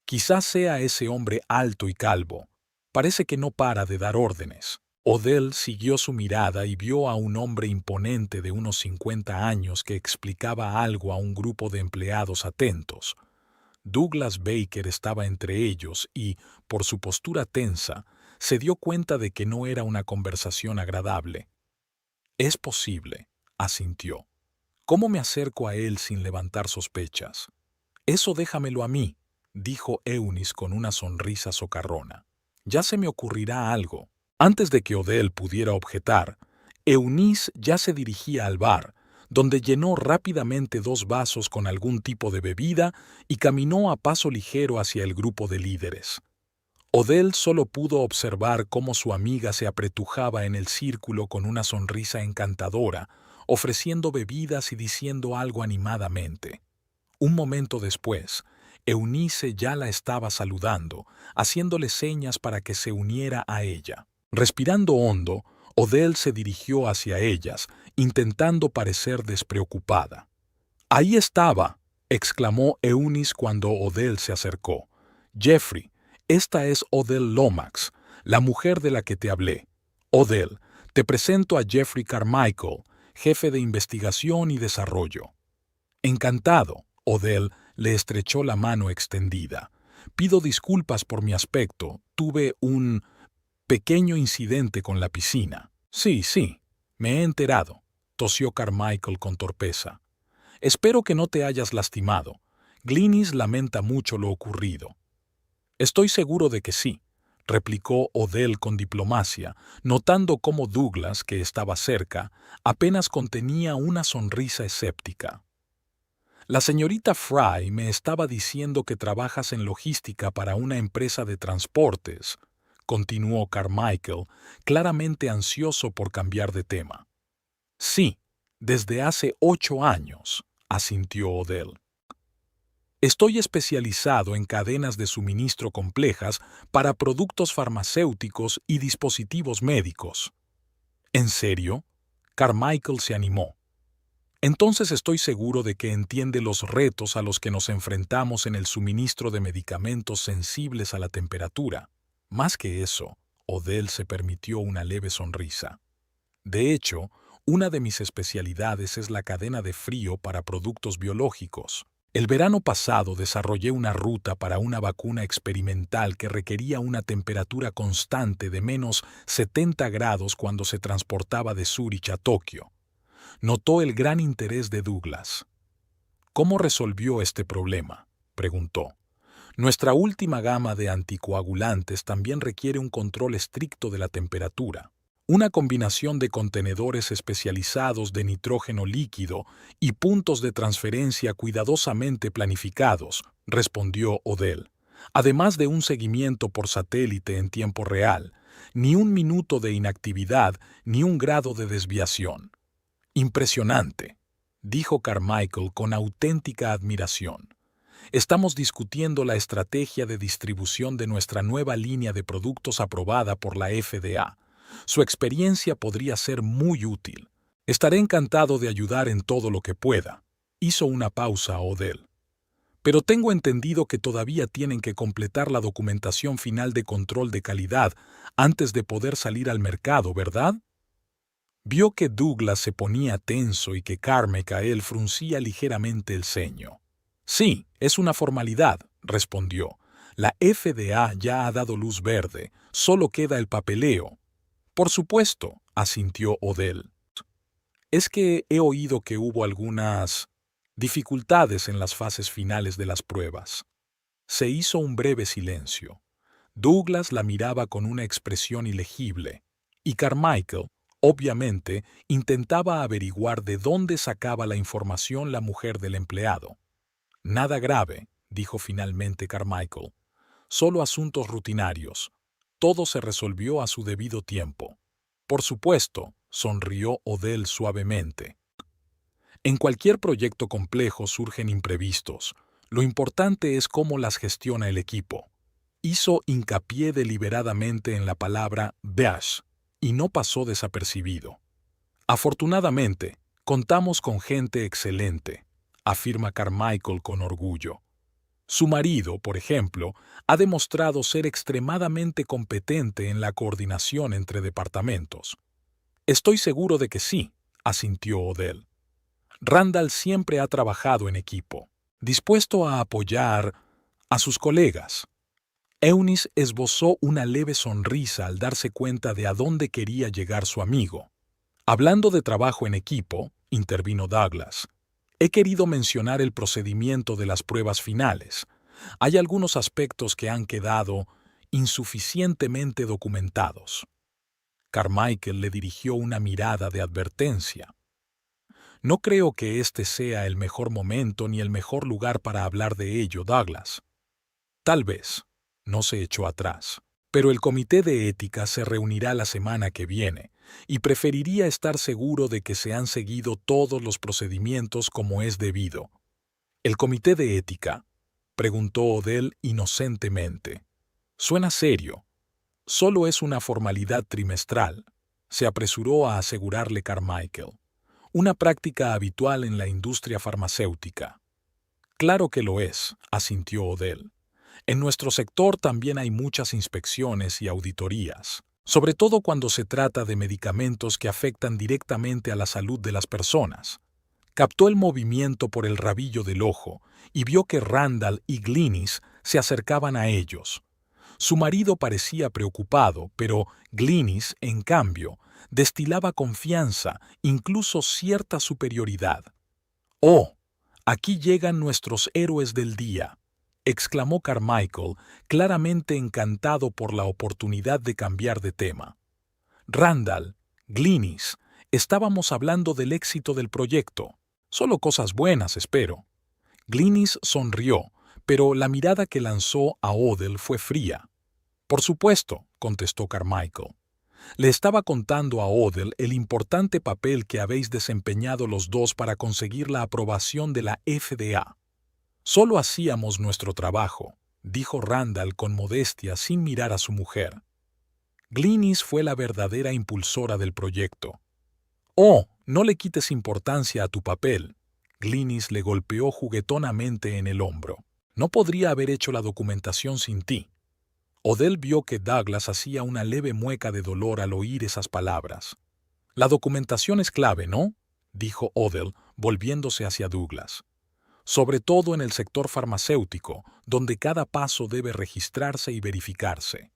«Quizás sea ese hombre alto y calvo. Parece que no para de dar órdenes». Odell siguió su mirada y vio a un hombre imponente de unos 50 años que explicaba algo a un grupo de empleados atentos. Douglas Baker estaba entre ellos y, por su postura tensa, se dio cuenta de que no era una conversación agradable. «Es posible», asintió. «¿Cómo me acerco a él sin levantar sospechas?» «Eso déjamelo a mí», dijo Eunice con una sonrisa socarrona. «Ya se me ocurrirá algo». Antes de que Odell pudiera objetar, Eunice ya se dirigía al bar, donde llenó rápidamente 2 vasos con algún tipo de bebida y caminó a paso ligero hacia el grupo de líderes. Odell solo pudo observar cómo su amiga se apretujaba en el círculo con una sonrisa encantadora, ofreciendo bebidas y diciendo algo animadamente. Un momento después, Eunice ya la estaba saludando, haciéndole señas para que se uniera a ella. Respirando hondo, Odell se dirigió hacia ellas, intentando parecer despreocupada. «Ahí estaba», exclamó Eunice cuando Odell se acercó. «Jeffrey, esta es Odell Lomax, la mujer de la que te hablé. Odell, te presento a Jeffrey Carmichael, jefe de investigación y desarrollo». «Encantado», Odell le estrechó la mano extendida. «Pido disculpas por mi aspecto. Tuve un pequeño incidente con la piscina». Sí, me he enterado», tosió Carmichael con torpeza. «Espero que no te hayas lastimado. Glynis lamenta mucho lo ocurrido». «Estoy seguro de que sí», replicó Odell con diplomacia, notando cómo Douglas, que estaba cerca, apenas contenía una sonrisa escéptica. «La señorita Fry me estaba diciendo que trabajas en logística para una empresa de transportes», continuó Carmichael, claramente ansioso por cambiar de tema. «Sí, desde hace 8 años», asintió Odell. Estoy especializado en cadenas de suministro complejas para productos farmacéuticos y dispositivos médicos. ¿En serio? Carmichael se animó. Entonces estoy seguro de que entiende los retos a los que nos enfrentamos en el suministro de medicamentos sensibles a la temperatura. Más que eso, Odell se permitió una leve sonrisa. De hecho, una de mis especialidades es la cadena de frío para productos biológicos. El verano pasado desarrollé una ruta para una vacuna experimental que requería una temperatura constante de menos 70 grados cuando se transportaba de Zúrich a Tokio. Notó el gran interés de Douglas. ¿Cómo resolvió este problema?, preguntó. Nuestra última gama de anticoagulantes también requiere un control estricto de la temperatura. Una combinación de contenedores especializados de nitrógeno líquido y puntos de transferencia cuidadosamente planificados, respondió Odell. Además de un seguimiento por satélite en tiempo real, ni un minuto de inactividad ni un grado de desviación. Impresionante, dijo Carmichael con auténtica admiración. Estamos discutiendo la estrategia de distribución de nuestra nueva línea de productos aprobada por la FDA. Su experiencia podría ser muy útil. Estaré encantado de ayudar en todo lo que pueda. Hizo una pausa Odell. Pero tengo entendido que todavía tienen que completar la documentación final de control de calidad antes de poder salir al mercado, ¿verdad? Vio que Douglas se ponía tenso y que Carmichael fruncía ligeramente el ceño. Sí, es una formalidad, respondió. La FDA ya ha dado luz verde, solo queda el papeleo. Por supuesto, asintió Odell. Es que he oído que hubo algunas dificultades en las fases finales de las pruebas. Se hizo un breve silencio. Douglas la miraba con una expresión ilegible, y Carmichael, obviamente, intentaba averiguar de dónde sacaba la información la mujer del empleado. Nada grave, dijo finalmente Carmichael. Solo asuntos rutinarios. Todo se resolvió a su debido tiempo. Por supuesto, sonrió Odell suavemente. En cualquier proyecto complejo surgen imprevistos. Lo importante es cómo las gestiona el equipo. Hizo hincapié deliberadamente en la palabra «bash» y no pasó desapercibido. Afortunadamente, contamos con gente excelente, afirma Carmichael con orgullo. Su marido, por ejemplo, ha demostrado ser extremadamente competente en la coordinación entre departamentos. Estoy seguro de que sí, asintió Odell. Randall siempre ha trabajado en equipo, dispuesto a apoyar a sus colegas. Eunice esbozó una leve sonrisa al darse cuenta de a dónde quería llegar su amigo. Hablando de trabajo en equipo, intervino Douglas, he querido mencionar el procedimiento de las pruebas finales. Hay algunos aspectos que han quedado insuficientemente documentados. Carmichael le dirigió una mirada de advertencia. No creo que este sea el mejor momento ni el mejor lugar para hablar de ello, Douglas. Tal vez. No se echó atrás. Pero el comité de ética se reunirá la semana que viene y preferiría estar seguro de que se han seguido todos los procedimientos como es debido. ¿El comité de ética?, preguntó Odell inocentemente. Suena serio. Solo es una formalidad trimestral, se apresuró a asegurarle Carmichael. Una práctica habitual en la industria farmacéutica. Claro que lo es, asintió Odell. En nuestro sector también hay muchas inspecciones y auditorías, sobre todo cuando se trata de medicamentos que afectan directamente a la salud de las personas. Captó el movimiento por el rabillo del ojo y vio que Randall y Glynis se acercaban a ellos. Su marido parecía preocupado, pero Glynis, en cambio, destilaba confianza, incluso cierta superioridad. «Oh, aquí llegan nuestros héroes del día», exclamó Carmichael, claramente encantado por la oportunidad de cambiar de tema. Randall, Glynis, estábamos hablando del éxito del proyecto. Solo cosas buenas, espero. Glynis sonrió, pero la mirada que lanzó a Odell fue fría. Por supuesto, contestó Carmichael. Le estaba contando a Odell el importante papel que habéis desempeñado los dos para conseguir la aprobación de la FDA. Solo hacíamos nuestro trabajo, dijo Randall con modestia sin mirar a su mujer. Glynis fue la verdadera impulsora del proyecto. «Oh, no le quites importancia a tu papel». Glynis le golpeó juguetonamente en el hombro. «No podría haber hecho la documentación sin ti». Odell vio que Douglas hacía una leve mueca de dolor al oír esas palabras. «La documentación es clave, ¿no?», dijo Odell, volviéndose hacia Douglas. «Sobre todo en el sector farmacéutico, donde cada paso debe registrarse y verificarse».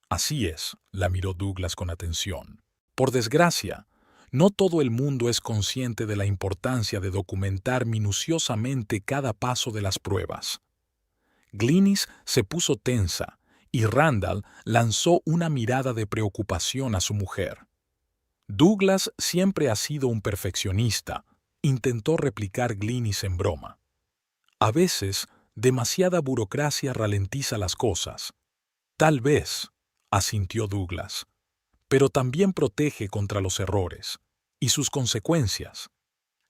«Así es», la miró Douglas con atención. «Por desgracia, no todo el mundo es consciente de la importancia de documentar minuciosamente cada paso de las pruebas». Glynis se puso tensa y Randall lanzó una mirada de preocupación a su mujer. «Douglas siempre ha sido un perfeccionista», intentó replicar Glynis en broma. «A veces, demasiada burocracia ralentiza las cosas». «Tal vez», asintió Douglas, «pero también protege contra los errores y sus consecuencias».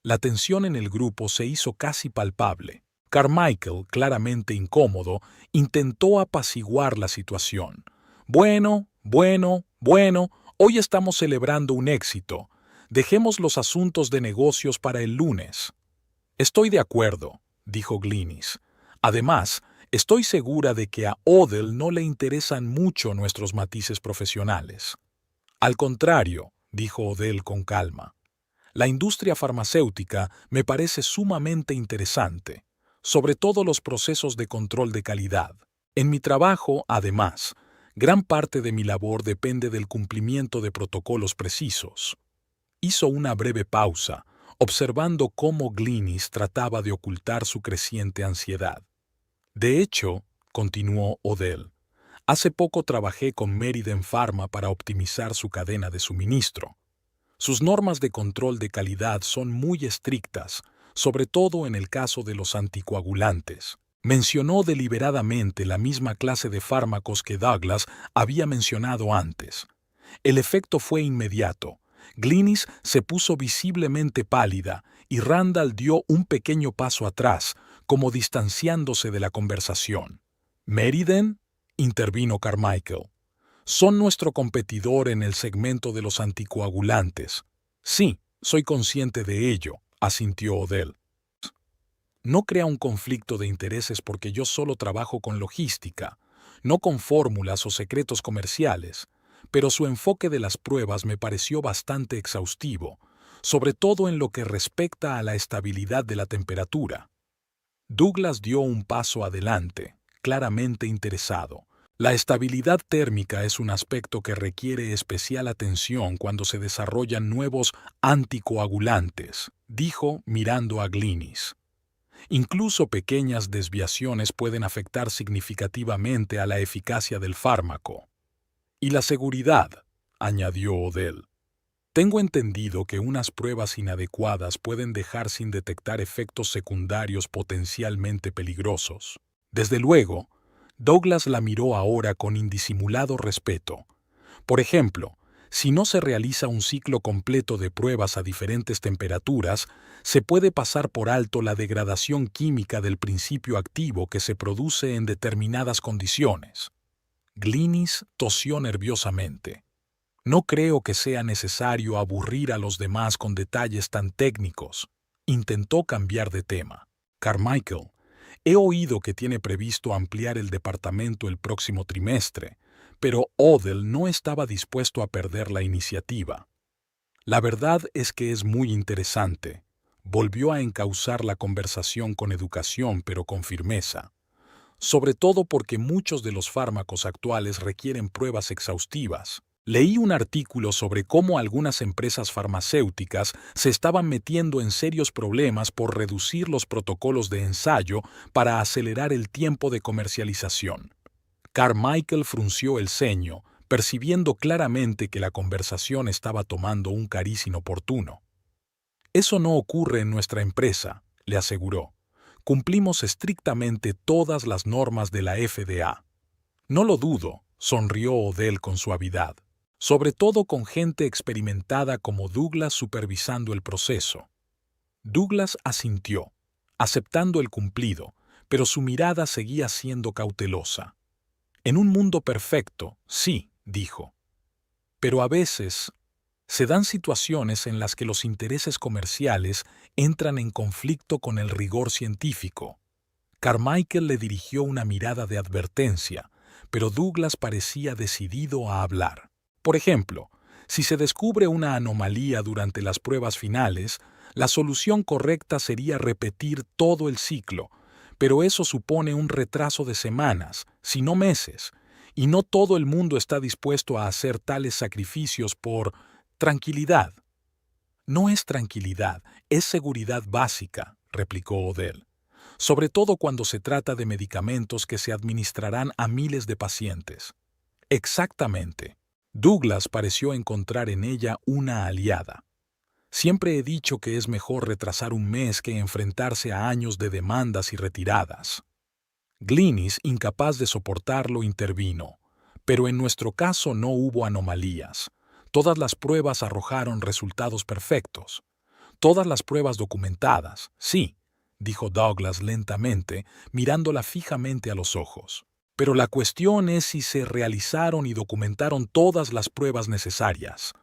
La tensión en el grupo se hizo casi palpable. Carmichael, claramente incómodo, intentó apaciguar la situación. «Bueno, hoy estamos celebrando un éxito. Dejemos los asuntos de negocios para el lunes». «Estoy de acuerdo», dijo Glynis. «Además, estoy segura de que a Odell no le interesan mucho nuestros matices profesionales». «Al contrario», dijo Odell con calma. «La industria farmacéutica me parece sumamente interesante, sobre todo los procesos de control de calidad. En mi trabajo, además, gran parte de mi labor depende del cumplimiento de protocolos precisos». Hizo una breve pausa, observando cómo Glynis trataba de ocultar su creciente ansiedad. «De hecho», continuó Odell, «hace poco trabajé con Meriden Pharma para optimizar su cadena de suministro. Sus normas de control de calidad son muy estrictas, sobre todo en el caso de los anticoagulantes». Mencionó deliberadamente la misma clase de fármacos que Douglas había mencionado antes. El efecto fue inmediato. Glynis se puso visiblemente pálida y Randall dio un pequeño paso atrás, como distanciándose de la conversación. «¿Meriden?», intervino Carmichael. «Son nuestro competidor en el segmento de los anticoagulantes». «Sí, soy consciente de ello», asintió Odell. «No crea un conflicto de intereses porque yo solo trabajo con logística, no con fórmulas o secretos comerciales, pero su enfoque de las pruebas me pareció bastante exhaustivo, sobre todo en lo que respecta a la estabilidad de la temperatura». Douglas dio un paso adelante, claramente interesado. «La estabilidad térmica es un aspecto que requiere especial atención cuando se desarrollan nuevos anticoagulantes», dijo mirando a Glynis. «Incluso pequeñas desviaciones pueden afectar significativamente a la eficacia del fármaco». «Y la seguridad», añadió Odell. «Tengo entendido que unas pruebas inadecuadas pueden dejar sin detectar efectos secundarios potencialmente peligrosos». Desde luego, Douglas la miró ahora con indisimulado respeto. «Por ejemplo, si no se realiza un ciclo completo de pruebas a diferentes temperaturas, se puede pasar por alto la degradación química del principio activo que se produce en determinadas condiciones». Glynis tosió nerviosamente. «No creo que sea necesario aburrir a los demás con detalles tan técnicos». Intentó cambiar de tema. «Carmichael, he oído que tiene previsto ampliar el departamento el próximo trimestre, pero Odell no estaba dispuesto a perder la iniciativa». «La verdad es que es muy interesante». Volvió a encauzar la conversación con educación pero con firmeza. «Sobre todo porque muchos de los fármacos actuales requieren pruebas exhaustivas. Leí un artículo sobre cómo algunas empresas farmacéuticas se estaban metiendo en serios problemas por reducir los protocolos de ensayo para acelerar el tiempo de comercialización». Carmichael frunció el ceño, percibiendo claramente que la conversación estaba tomando un cariz inoportuno. «Eso no ocurre en nuestra empresa», le aseguró. «Cumplimos estrictamente todas las normas de la FDA». «No lo dudo», sonrió Odell con suavidad. «Sobre todo con gente experimentada como Douglas supervisando el proceso». Douglas asintió, aceptando el cumplido, pero su mirada seguía siendo cautelosa. En un mundo perfecto, sí, dijo. Pero a veces se dan situaciones en las que los intereses comerciales entran en conflicto con el rigor científico. Carmichael le dirigió una mirada de advertencia, pero Douglas parecía decidido a hablar. Por ejemplo, si se descubre una anomalía durante las pruebas finales, la solución correcta sería repetir todo el ciclo, pero eso supone un retraso de semanas, si no meses, y no todo el mundo está dispuesto a hacer tales sacrificios por tranquilidad. No es tranquilidad, es seguridad básica, replicó Odell, sobre todo cuando se trata de medicamentos que se administrarán a miles de pacientes. Exactamente. Douglas pareció encontrar en ella una aliada. Siempre he dicho que es mejor retrasar un mes que enfrentarse a años de demandas y retiradas. Glynis, incapaz de soportarlo, intervino. Pero en nuestro caso no hubo anomalías. Todas las pruebas arrojaron resultados perfectos. Todas las pruebas documentadas, sí, dijo Douglas lentamente, mirándola fijamente a los ojos. Pero la cuestión es si se realizaron y documentaron todas las pruebas necesarias.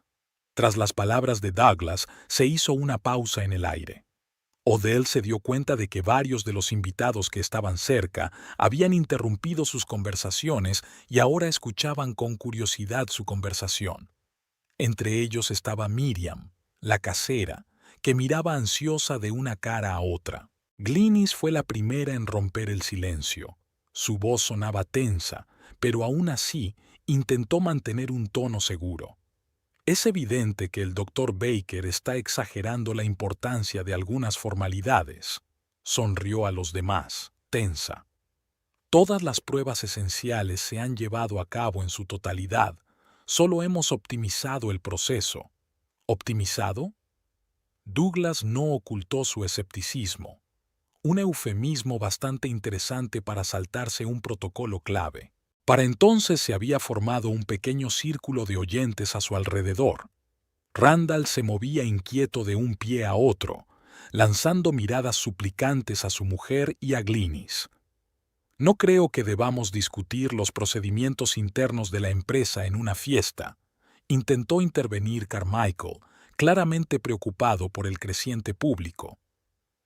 Tras las palabras de Douglas, se hizo una pausa en el aire. Odell se dio cuenta de que varios de los invitados que estaban cerca habían interrumpido sus conversaciones y ahora escuchaban con curiosidad su conversación. Entre ellos estaba Miriam, la casera, que miraba ansiosa de una cara a otra. Glynis fue la primera en romper el silencio. Su voz sonaba tensa, pero aún así intentó mantener un tono seguro. Es evidente que el Dr. Baker está exagerando la importancia de algunas formalidades. Sonrió a los demás, tensa. Todas las pruebas esenciales se han llevado a cabo en su totalidad. Solo hemos optimizado el proceso. ¿Optimizado? Douglas no ocultó su escepticismo. Un eufemismo bastante interesante para saltarse un protocolo clave. Para entonces se había formado un pequeño círculo de oyentes a su alrededor. Randall se movía inquieto de un pie a otro, lanzando miradas suplicantes a su mujer y a Glynis. No creo que debamos discutir los procedimientos internos de la empresa en una fiesta, intentó intervenir Carmichael, claramente preocupado por el creciente público.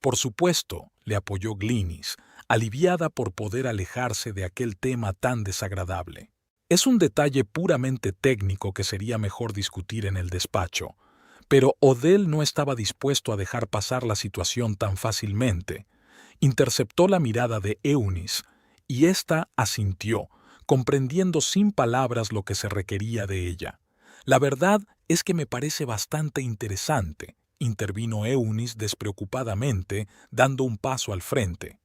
Por supuesto, le apoyó Glynis, aliviada por poder alejarse de aquel tema tan desagradable. Es un detalle puramente técnico que sería mejor discutir en el despacho, pero Odell no estaba dispuesto a dejar pasar la situación tan fácilmente. Interceptó la mirada de Eunice, y ésta asintió, comprendiendo sin palabras lo que se requería de ella. La verdad es que me parece bastante interesante, intervino Eunice despreocupadamente, dando un paso al frente.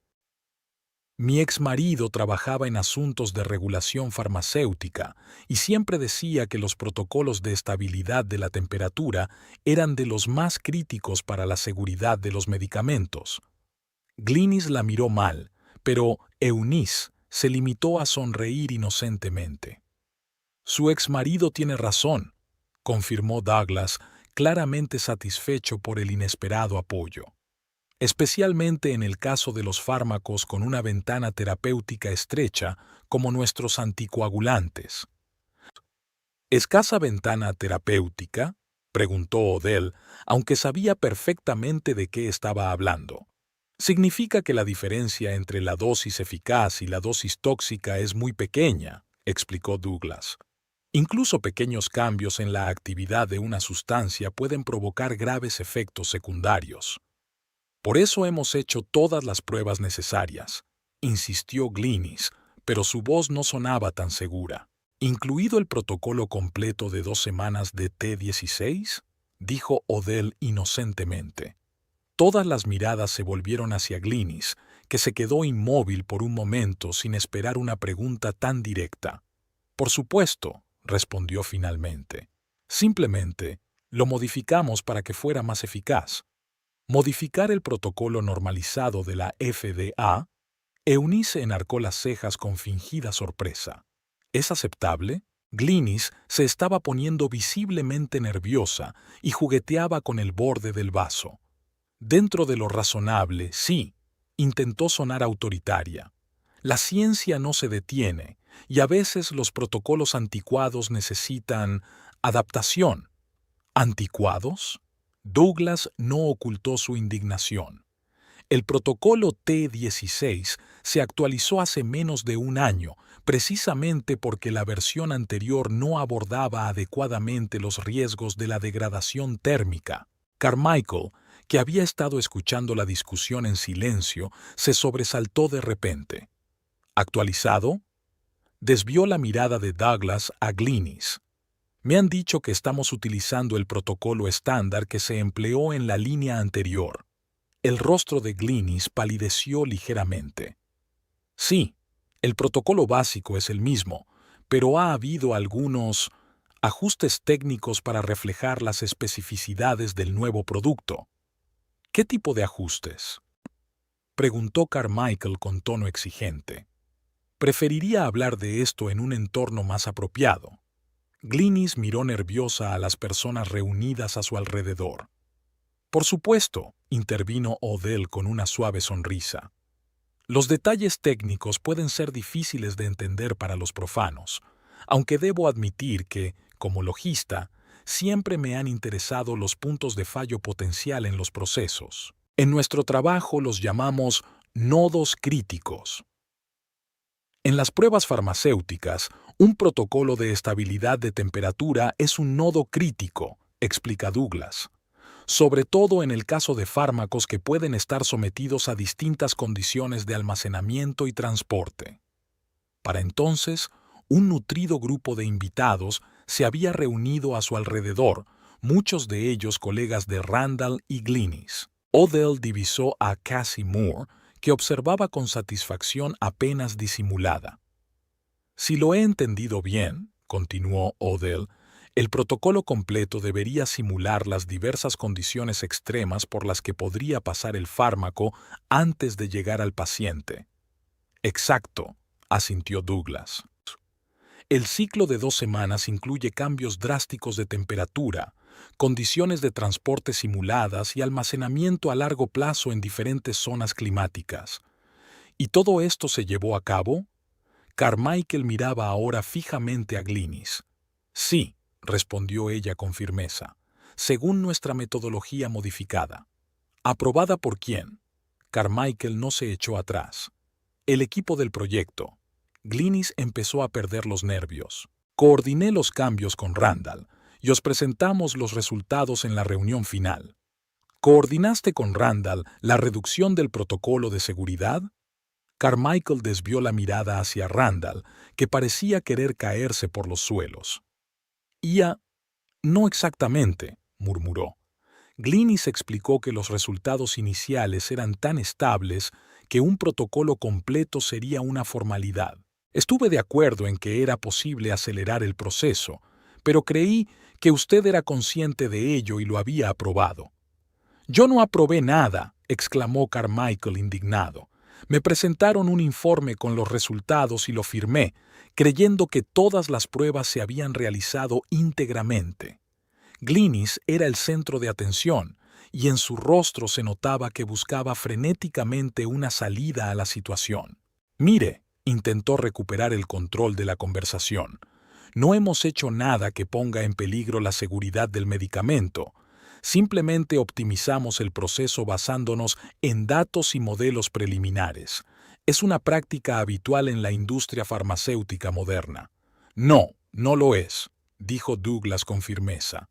Mi exmarido trabajaba en asuntos de regulación farmacéutica y siempre decía que los protocolos de estabilidad de la temperatura eran de los más críticos para la seguridad de los medicamentos. Glynis la miró mal, pero Eunice se limitó a sonreír inocentemente. Su exmarido tiene razón, confirmó Douglas, claramente satisfecho por el inesperado apoyo. Especialmente en el caso de los fármacos con una ventana terapéutica estrecha como nuestros anticoagulantes. ¿Escasa ventana terapéutica?, preguntó Odell, aunque sabía perfectamente de qué estaba hablando. Significa que la diferencia entre la dosis eficaz y la dosis tóxica es muy pequeña, explicó Douglas. Incluso pequeños cambios en la actividad de una sustancia pueden provocar graves efectos secundarios. Por eso hemos hecho todas las pruebas necesarias, insistió Glynis, pero su voz no sonaba tan segura. ¿Incluido el protocolo completo de 2 semanas de T16? Dijo Odell inocentemente. Todas las miradas se volvieron hacia Glynis, que se quedó inmóvil por un momento sin esperar una pregunta tan directa. Por supuesto, respondió finalmente. Simplemente lo modificamos para que fuera más eficaz. Modificar el protocolo normalizado de la FDA. Eunice enarcó las cejas con fingida sorpresa. ¿Es aceptable? Glynis se estaba poniendo visiblemente nerviosa y jugueteaba con el borde del vaso. Dentro de lo razonable, sí, Intentó sonar autoritaria. La ciencia no se detiene, y a veces los protocolos anticuados necesitan adaptación. ¿Anticuados? Douglas no ocultó su indignación. El protocolo T-16 se actualizó hace menos de un año, precisamente porque la versión anterior no abordaba adecuadamente los riesgos de la degradación térmica. Carmichael, que había estado escuchando la discusión en silencio, se sobresaltó de repente. ¿Actualizado? Desvió la mirada de Douglas a Glynis. Me han dicho que estamos utilizando el protocolo estándar que se empleó en la línea anterior. El rostro de Glynis palideció ligeramente. Sí, el protocolo básico es el mismo, pero ha habido algunos ajustes técnicos para reflejar las especificidades del nuevo producto. ¿Qué tipo de ajustes?, preguntó Carmichael con tono exigente. Preferiría hablar de esto en un entorno más apropiado. Glynis miró nerviosa a las personas reunidas a su alrededor. Por supuesto, intervino Odell con una suave sonrisa. Los detalles técnicos pueden ser difíciles de entender para los profanos, aunque debo admitir que, como logista, siempre me han interesado los puntos de fallo potencial en los procesos. En nuestro trabajo los llamamos nodos críticos. En las pruebas farmacéuticas, un protocolo de estabilidad de temperatura es un nodo crítico, explica Douglas, sobre todo en el caso de fármacos que pueden estar sometidos a distintas condiciones de almacenamiento y transporte. Para entonces, un nutrido grupo de invitados se había reunido a su alrededor, muchos de ellos colegas de Randall y Glynis. Odell divisó a Cassie Moore, que observaba con satisfacción apenas disimulada. Si lo he entendido bien, continuó Odell, el protocolo completo debería simular las diversas condiciones extremas por las que podría pasar el fármaco antes de llegar al paciente. Exacto, asintió Douglas. El ciclo de 2 semanas incluye cambios drásticos de temperatura, condiciones de transporte simuladas y almacenamiento a largo plazo en diferentes zonas climáticas. ¿Y todo esto se llevó a cabo? Carmichael miraba ahora fijamente a Glynis. Sí, respondió ella con firmeza, según nuestra metodología modificada. ¿Aprobada por quién? Carmichael no se echó atrás. El equipo del proyecto. Glynis empezó a perder los nervios. Coordiné los cambios con Randall y os presentamos los resultados en la reunión final. ¿Coordinaste con Randall la reducción del protocolo de seguridad? Carmichael desvió la mirada hacia Randall, que parecía querer caerse por los suelos. No exactamente, murmuró. Glynis explicó que los resultados iniciales eran tan estables que un protocolo completo sería una formalidad. Estuve de acuerdo en que era posible acelerar el proceso, pero creí que usted era consciente de ello y lo había aprobado. Yo no aprobé nada, exclamó Carmichael indignado. Me presentaron un informe con los resultados y lo firmé, creyendo que todas las pruebas se habían realizado íntegramente. Glynis era el centro de atención, y en su rostro se notaba que buscaba frenéticamente una salida a la situación. Mire, intentó recuperar el control de la conversación. No hemos hecho nada que ponga en peligro la seguridad del medicamento. Simplemente optimizamos el proceso basándonos en datos y modelos preliminares. Es una práctica habitual en la industria farmacéutica moderna. No, no lo es, dijo Douglas con firmeza.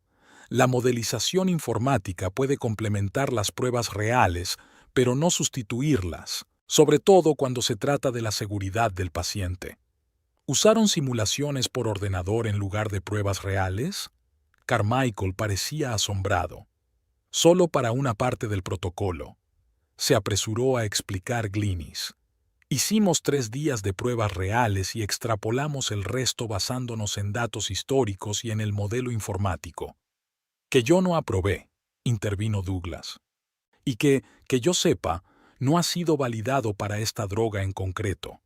La modelización informática puede complementar las pruebas reales, pero no sustituirlas, sobre todo cuando se trata de la seguridad del paciente. ¿Usaron simulaciones por ordenador en lugar de pruebas reales? Carmichael parecía asombrado. Solo para una parte del protocolo. Se apresuró a explicar Glynis. Hicimos 3 días de pruebas reales y extrapolamos el resto basándonos en datos históricos y en el modelo informático. Que yo no aprobé, intervino Douglas. Y que yo sepa, no ha sido validado para esta droga en concreto.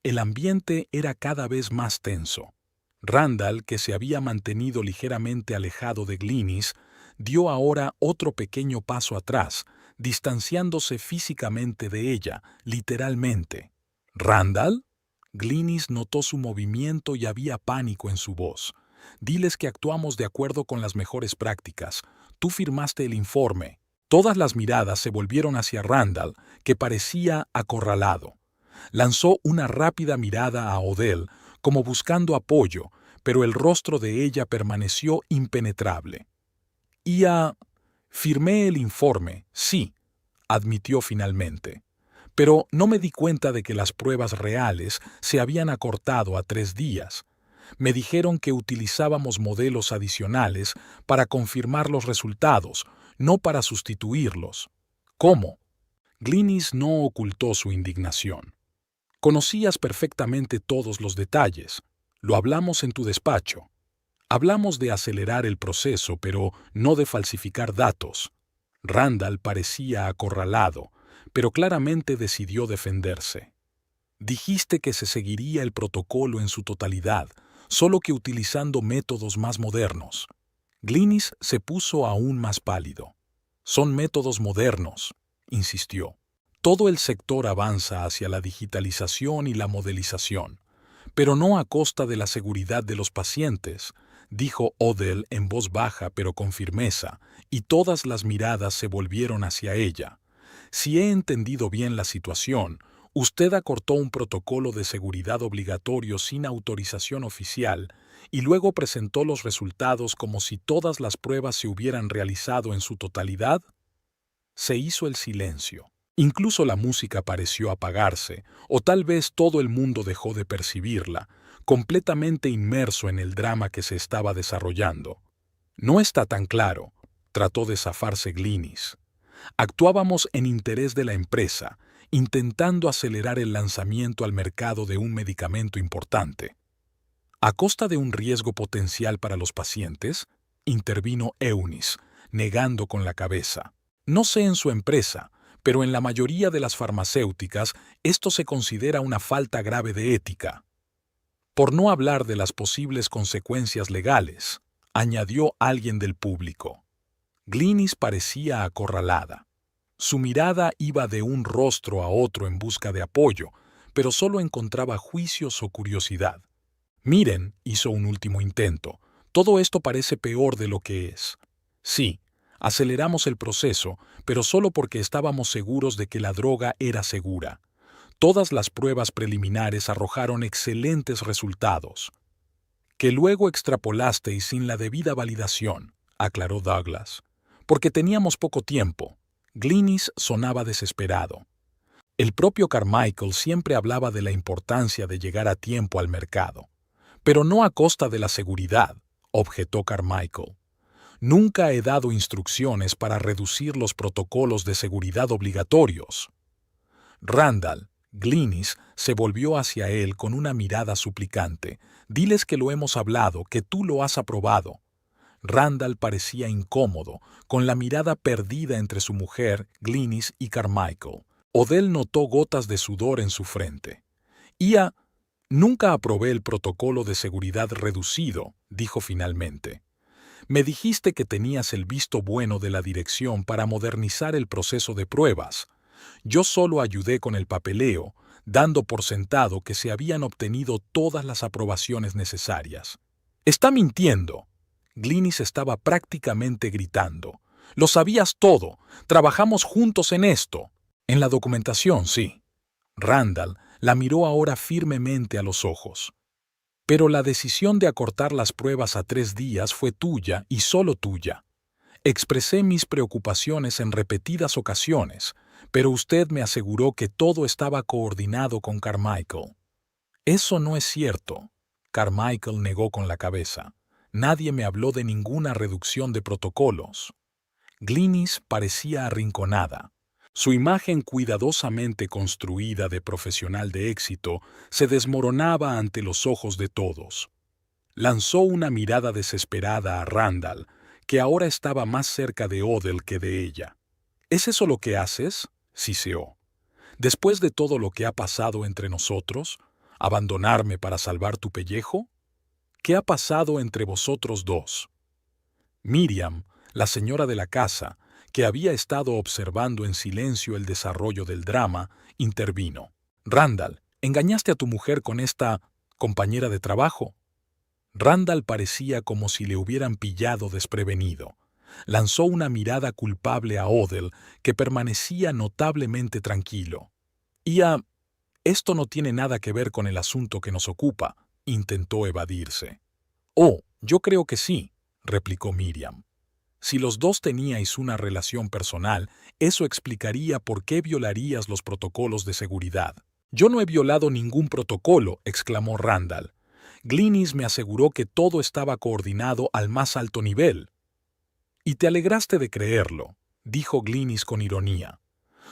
El ambiente era cada vez más tenso. Randall, que se había mantenido ligeramente alejado de Glynis, dio ahora otro pequeño paso atrás, distanciándose físicamente de ella, literalmente. ¿Randall? Glynis notó su movimiento y había pánico en su voz. Diles que actuamos de acuerdo con las mejores prácticas. Tú firmaste el informe. Todas las miradas se volvieron hacia Randall, que parecía acorralado. Lanzó una rápida mirada a Odell, como buscando apoyo, pero el rostro de ella permaneció impenetrable. Firmé el informe, sí, admitió finalmente. Pero no me di cuenta de que las pruebas reales se habían acortado a 3 días. Me dijeron que utilizábamos modelos adicionales para confirmar los resultados, no para sustituirlos. ¿Cómo? Glynis no ocultó su indignación. Conocías perfectamente todos los detalles. Lo hablamos en tu despacho. Hablamos de acelerar el proceso, pero no de falsificar datos. Randall parecía acorralado, pero claramente decidió defenderse. Dijiste que se seguiría el protocolo en su totalidad, solo que utilizando métodos más modernos. Glynis se puso aún más pálido. Son métodos modernos, insistió. Todo el sector avanza hacia la digitalización y la modelización, pero no a costa de la seguridad de los pacientes, dijo Odell en voz baja pero con firmeza, y todas las miradas se volvieron hacia ella. Si he entendido bien la situación, usted acortó un protocolo de seguridad obligatorio sin autorización oficial y luego presentó los resultados como si todas las pruebas se hubieran realizado en su totalidad. Se hizo el silencio. Incluso la música pareció apagarse, o tal vez todo el mundo dejó de percibirla, completamente inmerso en el drama que se estaba desarrollando. No está tan claro, trató de zafarse Glynis. Actuábamos en interés de la empresa, intentando acelerar el lanzamiento al mercado de un medicamento importante. ¿A costa de un riesgo potencial para los pacientes?, intervino Eunice, negando con la cabeza. No sé en su empresa, pero en la mayoría de las farmacéuticas esto se considera una falta grave de ética. Por no hablar de las posibles consecuencias legales, añadió alguien del público. Glynis parecía acorralada. Su mirada iba de un rostro a otro en busca de apoyo, pero solo encontraba juicios o curiosidad. Miren, hizo un último intento. Todo esto parece peor de lo que es. Sí, aceleramos el proceso, pero solo porque estábamos seguros de que la droga era segura. Todas las pruebas preliminares arrojaron excelentes resultados. Que luego extrapolasteis sin la debida validación, aclaró Douglas. Porque teníamos poco tiempo. Glynis sonaba desesperado. El propio Carmichael siempre hablaba de la importancia de llegar a tiempo al mercado. Pero no a costa de la seguridad, objetó Carmichael. Nunca he dado instrucciones para reducir los protocolos de seguridad obligatorios. Randall, Glynis se volvió hacia él con una mirada suplicante. Diles que lo hemos hablado, que tú lo has aprobado. Randall parecía incómodo, con la mirada perdida entre su mujer, Glynis y Carmichael. Odell notó gotas de sudor en su frente. Nunca aprobé el protocolo de seguridad reducido, dijo finalmente. Me dijiste que tenías el visto bueno de la dirección para modernizar el proceso de pruebas. Yo solo ayudé con el papeleo, dando por sentado que se habían obtenido todas las aprobaciones necesarias. Está mintiendo. Glynis estaba prácticamente gritando. Lo sabías todo. Trabajamos juntos en esto. En la documentación, sí. Randall la miró ahora firmemente a los ojos. Pero la decisión de acortar las pruebas a 3 días fue tuya y solo tuya. Expresé mis preocupaciones en repetidas ocasiones, pero usted me aseguró que todo estaba coordinado con Carmichael. Eso no es cierto. Carmichael negó con la cabeza. Nadie me habló de ninguna reducción de protocolos. Glynis parecía arrinconada. Su imagen cuidadosamente construida de profesional de éxito se desmoronaba ante los ojos de todos. Lanzó una mirada desesperada a Randall, que ahora estaba más cerca de Odell que de ella. ¿Es eso lo que haces?, siseó. Después de todo lo que ha pasado entre nosotros, ¿abandonarme para salvar tu pellejo? ¿Qué ha pasado entre vosotros dos? Miriam, la señora de la casa, que había estado observando en silencio el desarrollo del drama, intervino. «Randall, ¿engañaste a tu mujer con esta compañera de trabajo?» Randall parecía como si le hubieran pillado desprevenido. Lanzó una mirada culpable a Odell, que permanecía notablemente tranquilo. Esto no tiene nada que ver con el asunto que nos ocupa», intentó evadirse. «Oh, yo creo que sí», replicó Miriam. «Si los dos teníais una relación personal, eso explicaría por qué violarías los protocolos de seguridad». «Yo no he violado ningún protocolo», exclamó Randall. «Glynis me aseguró que todo estaba coordinado al más alto nivel». «Y te alegraste de creerlo», dijo Glynis con ironía.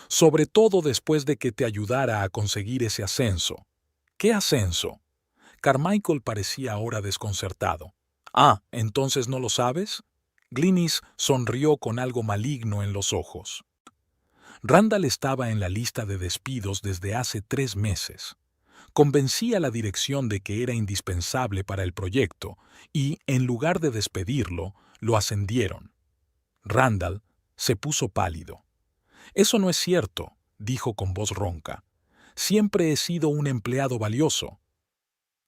«Sobre todo después de que te ayudara a conseguir ese ascenso». «¿Qué ascenso?» Carmichael parecía ahora desconcertado. «Ah, ¿entonces no lo sabes?» Glynis sonrió con algo maligno en los ojos. Randall estaba en la lista de despidos desde hace 3 meses. Convencí a la dirección de que era indispensable para el proyecto y, en lugar de despedirlo, lo ascendieron. Randall se puso pálido. «Eso no es cierto», dijo con voz ronca. «Siempre he sido un empleado valioso».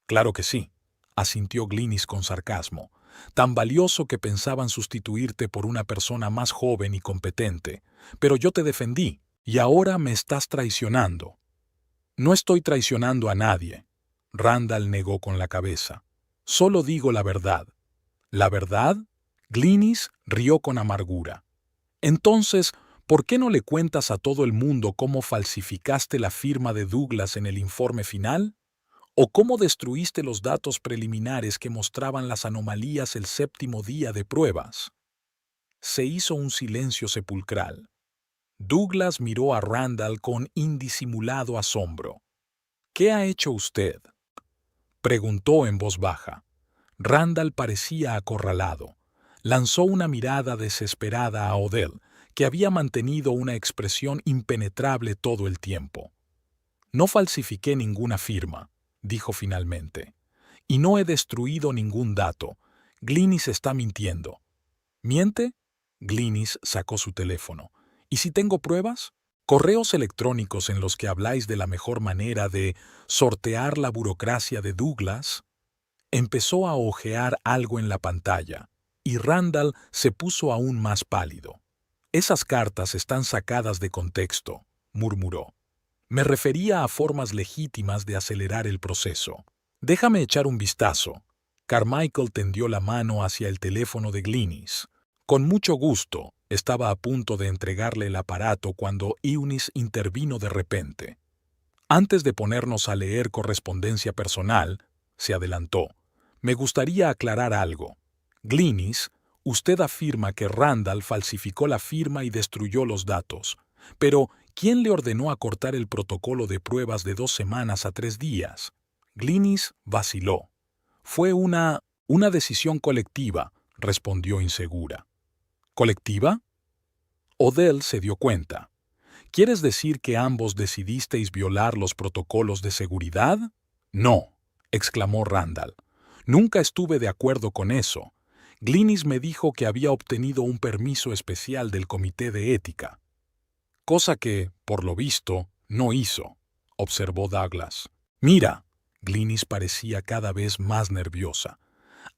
«Claro que sí», asintió Glynis con sarcasmo. «Tan valioso que pensaban sustituirte por una persona más joven y competente. Pero yo te defendí, y ahora me estás traicionando». «No estoy traicionando a nadie», Randall negó con la cabeza. «Solo digo la verdad». «¿La verdad?» Glynis rió con amargura. «Entonces, ¿por qué no le cuentas a todo el mundo cómo falsificaste la firma de Douglas en el informe final? ¿O cómo destruiste los datos preliminares que mostraban las anomalías el 7º día de pruebas?» Se hizo un silencio sepulcral. Douglas miró a Randall con indisimulado asombro. «¿Qué ha hecho usted?», preguntó en voz baja. Randall parecía acorralado. Lanzó una mirada desesperada a Odell, que había mantenido una expresión impenetrable todo el tiempo. «No falsifiqué ninguna firma», dijo finalmente. «Y no he destruido ningún dato. Glynis está mintiendo». «¿Miente?». Glynis sacó su teléfono. «¿Y si tengo pruebas? Correos electrónicos en los que habláis de la mejor manera de sortear la burocracia de Douglas». Empezó a hojear algo en la pantalla, y Randall se puso aún más pálido. «Esas cartas están sacadas de contexto», murmuró. «Me refería a formas legítimas de acelerar el proceso. Déjame echar un vistazo». Carmichael tendió la mano hacia el teléfono de Glynis. «Con mucho gusto», estaba a punto de entregarle el aparato cuando Eunice intervino de repente. «Antes de ponernos a leer correspondencia personal», se adelantó, «me gustaría aclarar algo. Glynis, usted afirma que Randall falsificó la firma y destruyó los datos. Pero, ¿quién le ordenó acortar el protocolo de pruebas de 2 semanas a 3 días? Glynis vaciló. «Fue una decisión colectiva», respondió insegura. «¿Colectiva?» Odell se dio cuenta. «¿Quieres decir que ambos decidisteis violar los protocolos de seguridad?» «No», exclamó Randall. «Nunca estuve de acuerdo con eso. Glynis me dijo que había obtenido un permiso especial del Comité de Ética». «Cosa que, por lo visto, no hizo», observó Douglas. «Mira», Glynis parecía cada vez más nerviosa.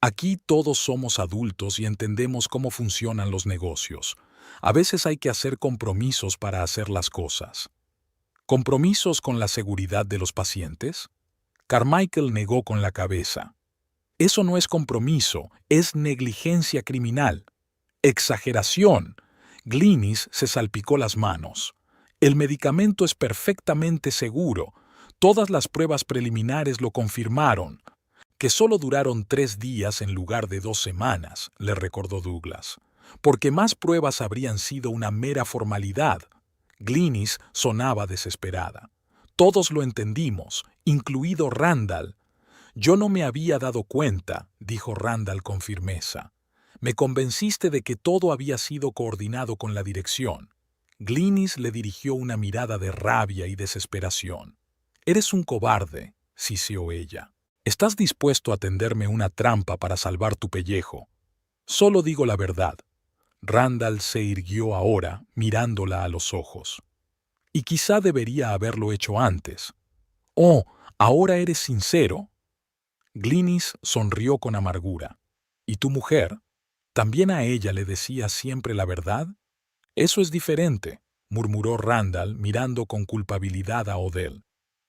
«Aquí todos somos adultos y entendemos cómo funcionan los negocios. A veces hay que hacer compromisos para hacer las cosas». «¿Compromisos con la seguridad de los pacientes?». Carmichael negó con la cabeza. «Eso no es compromiso, es negligencia criminal». «Exageración». Glynis se salpicó las manos. «El medicamento es perfectamente seguro. Todas las pruebas preliminares lo confirmaron». «Que solo duraron 3 días en lugar de 2 semanas», le recordó Douglas. «Porque más pruebas habrían sido una mera formalidad». Glynis sonaba desesperada. «Todos lo entendimos, incluido Randall». «Yo no me había dado cuenta», dijo Randall con firmeza. «Me convenciste de que todo había sido coordinado con la dirección». Glynis le dirigió una mirada de rabia y desesperación. «Eres un cobarde», siseó ella. «Estás dispuesto a tenderme una trampa para salvar tu pellejo». «Solo digo la verdad». Randall se irguió ahora, mirándola a los ojos. Y quizá debería haberlo hecho antes. Oh, ahora eres sincero. Glynis sonrió con amargura. ¿Y tu mujer? ¿También a ella le decías siempre la verdad? Eso es diferente, murmuró Randall mirando con culpabilidad a Odell.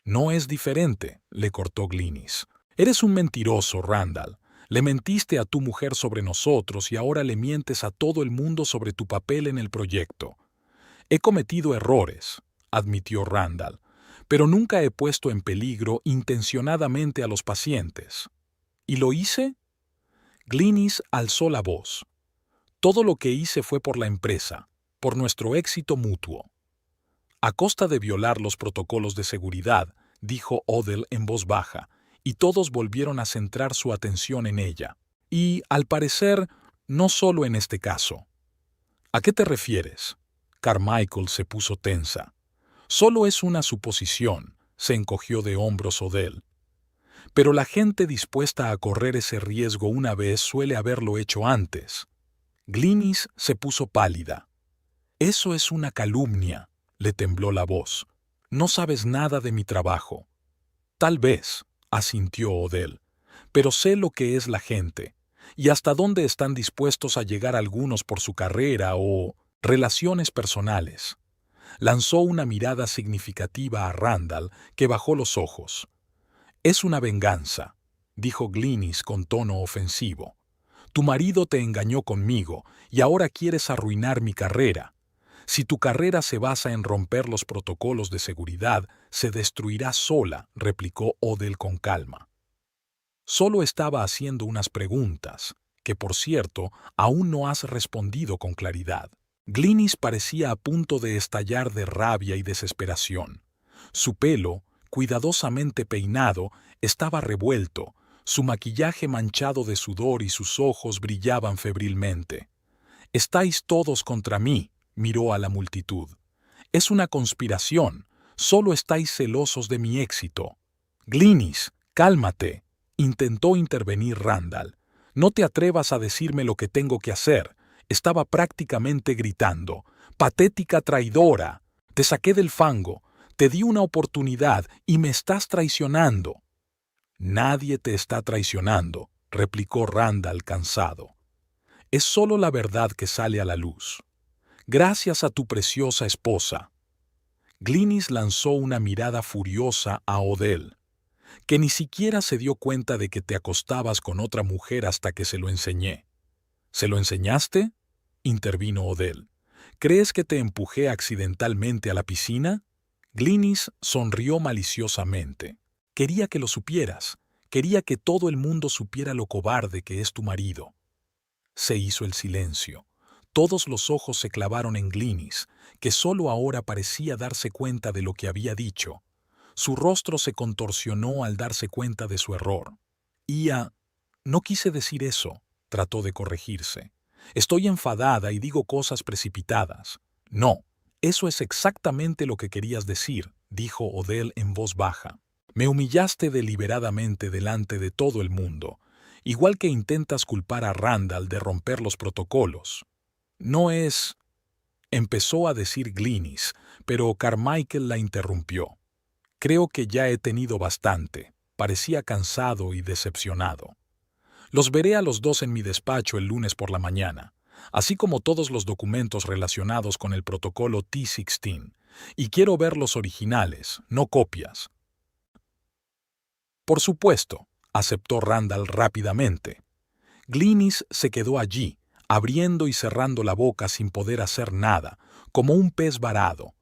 No es diferente, le cortó Glynis. Eres un mentiroso, Randall. Le mentiste a tu mujer sobre nosotros y ahora le mientes a todo el mundo sobre tu papel en el proyecto. He cometido errores, admitió Randall, pero nunca he puesto en peligro intencionadamente a los pacientes. ¿Y lo hice? Glynis alzó la voz. Todo lo que hice fue por la empresa, por nuestro éxito mutuo. A costa de violar los protocolos de seguridad, dijo Odell en voz baja, y todos volvieron a centrar su atención en ella. Y, al parecer, no solo en este caso. ¿A qué te refieres? Carmichael se puso tensa. Solo es una suposición, se encogió de hombros Odell. Pero la gente dispuesta a correr ese riesgo una vez suele haberlo hecho antes. Glynis se puso pálida. Eso es una calumnia, le tembló la voz. No sabes nada de mi trabajo. Tal vez, asintió Odell, pero sé lo que es la gente, y hasta dónde están dispuestos a llegar algunos por su carrera o relaciones personales. Lanzó una mirada significativa a Randall, que bajó los ojos. Es una venganza, dijo Glynis con tono ofensivo. Tu marido te engañó conmigo y ahora quieres arruinar mi carrera. Si tu carrera se basa en romper los protocolos de seguridad, se destruirá sola, replicó Odell con calma. Solo estaba haciendo unas preguntas, que por cierto, aún no has respondido con claridad. Glynis parecía a punto de estallar de rabia y desesperación. Su pelo, cuidadosamente peinado, estaba revuelto, su maquillaje manchado de sudor y sus ojos brillaban febrilmente. «Estáis todos contra mí», miró a la multitud. «Es una conspiración, solo estáis celosos de mi éxito». «Glynis, cálmate», intentó intervenir Randall. «No te atrevas a decirme lo que tengo que hacer». Estaba prácticamente gritando. «Patética traidora. Te saqué del fango. Te di una oportunidad y me estás traicionando». «Nadie te está traicionando», replicó Randall cansado. «Es solo la verdad que sale a la luz. Gracias a tu preciosa esposa». Glynis lanzó una mirada furiosa a Odell, que ni siquiera se dio cuenta de que te acostabas con otra mujer hasta que se lo enseñé. ¿Se lo enseñaste?, intervino Odell. ¿Crees que te empujé accidentalmente a la piscina? Glynis sonrió maliciosamente. Quería que lo supieras. Quería que todo el mundo supiera lo cobarde que es tu marido. Se hizo el silencio. Todos los ojos se clavaron en Glynis, que solo ahora parecía darse cuenta de lo que había dicho. Su rostro se contorsionó al darse cuenta de su error. No quise decir eso, trató de corregirse. Estoy enfadada y digo cosas precipitadas. No, eso es exactamente lo que querías decir, dijo Odell en voz baja. Me humillaste deliberadamente delante de todo el mundo, igual que intentas culpar a Randall de romper los protocolos. No es... Empezó a decir Glynis, pero Carmichael la interrumpió. Creo que ya he tenido bastante. Parecía cansado y decepcionado. Los veré a los dos en mi despacho el lunes por la mañana, así como todos los documentos relacionados con el protocolo T-16, y quiero ver los originales, no copias. Por supuesto, aceptó Randall rápidamente. Glynis se quedó allí, abriendo y cerrando la boca sin poder hacer nada, como un pez varado.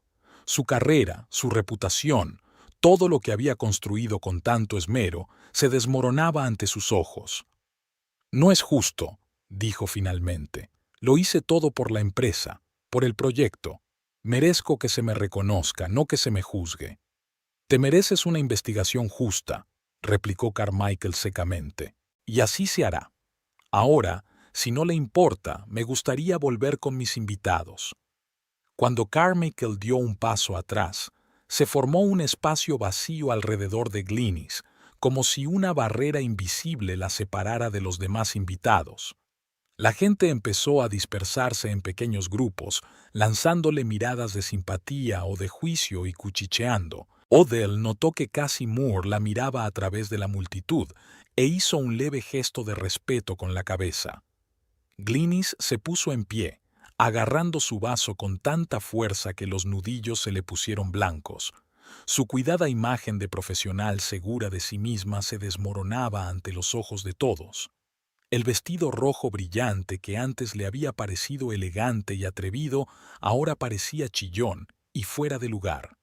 Su carrera, su reputación, todo lo que había construido con tanto esmero, se desmoronaba ante sus ojos. «No es justo», dijo finalmente. «Lo hice todo por la empresa, por el proyecto. Merezco que se me reconozca, no que se me juzgue». «Te mereces una investigación justa», replicó Carmichael secamente. «Y así se hará. Ahora, si no le importa, me gustaría volver con mis invitados». Cuando Carmichael dio un paso atrás, se formó un espacio vacío alrededor de Glynis, como si una barrera invisible la separara de los demás invitados. La gente empezó a dispersarse en pequeños grupos, lanzándole miradas de simpatía o de juicio y cuchicheando. Odell notó que Cassie Moore la miraba a través de la multitud e hizo un leve gesto de respeto con la cabeza. Glynis se puso en pie, agarrando su vaso con tanta fuerza que los nudillos se le pusieron blancos. Su cuidada imagen de profesional segura de sí misma se desmoronaba ante los ojos de todos. El vestido rojo brillante que antes le había parecido elegante y atrevido, ahora parecía chillón y fuera de lugar.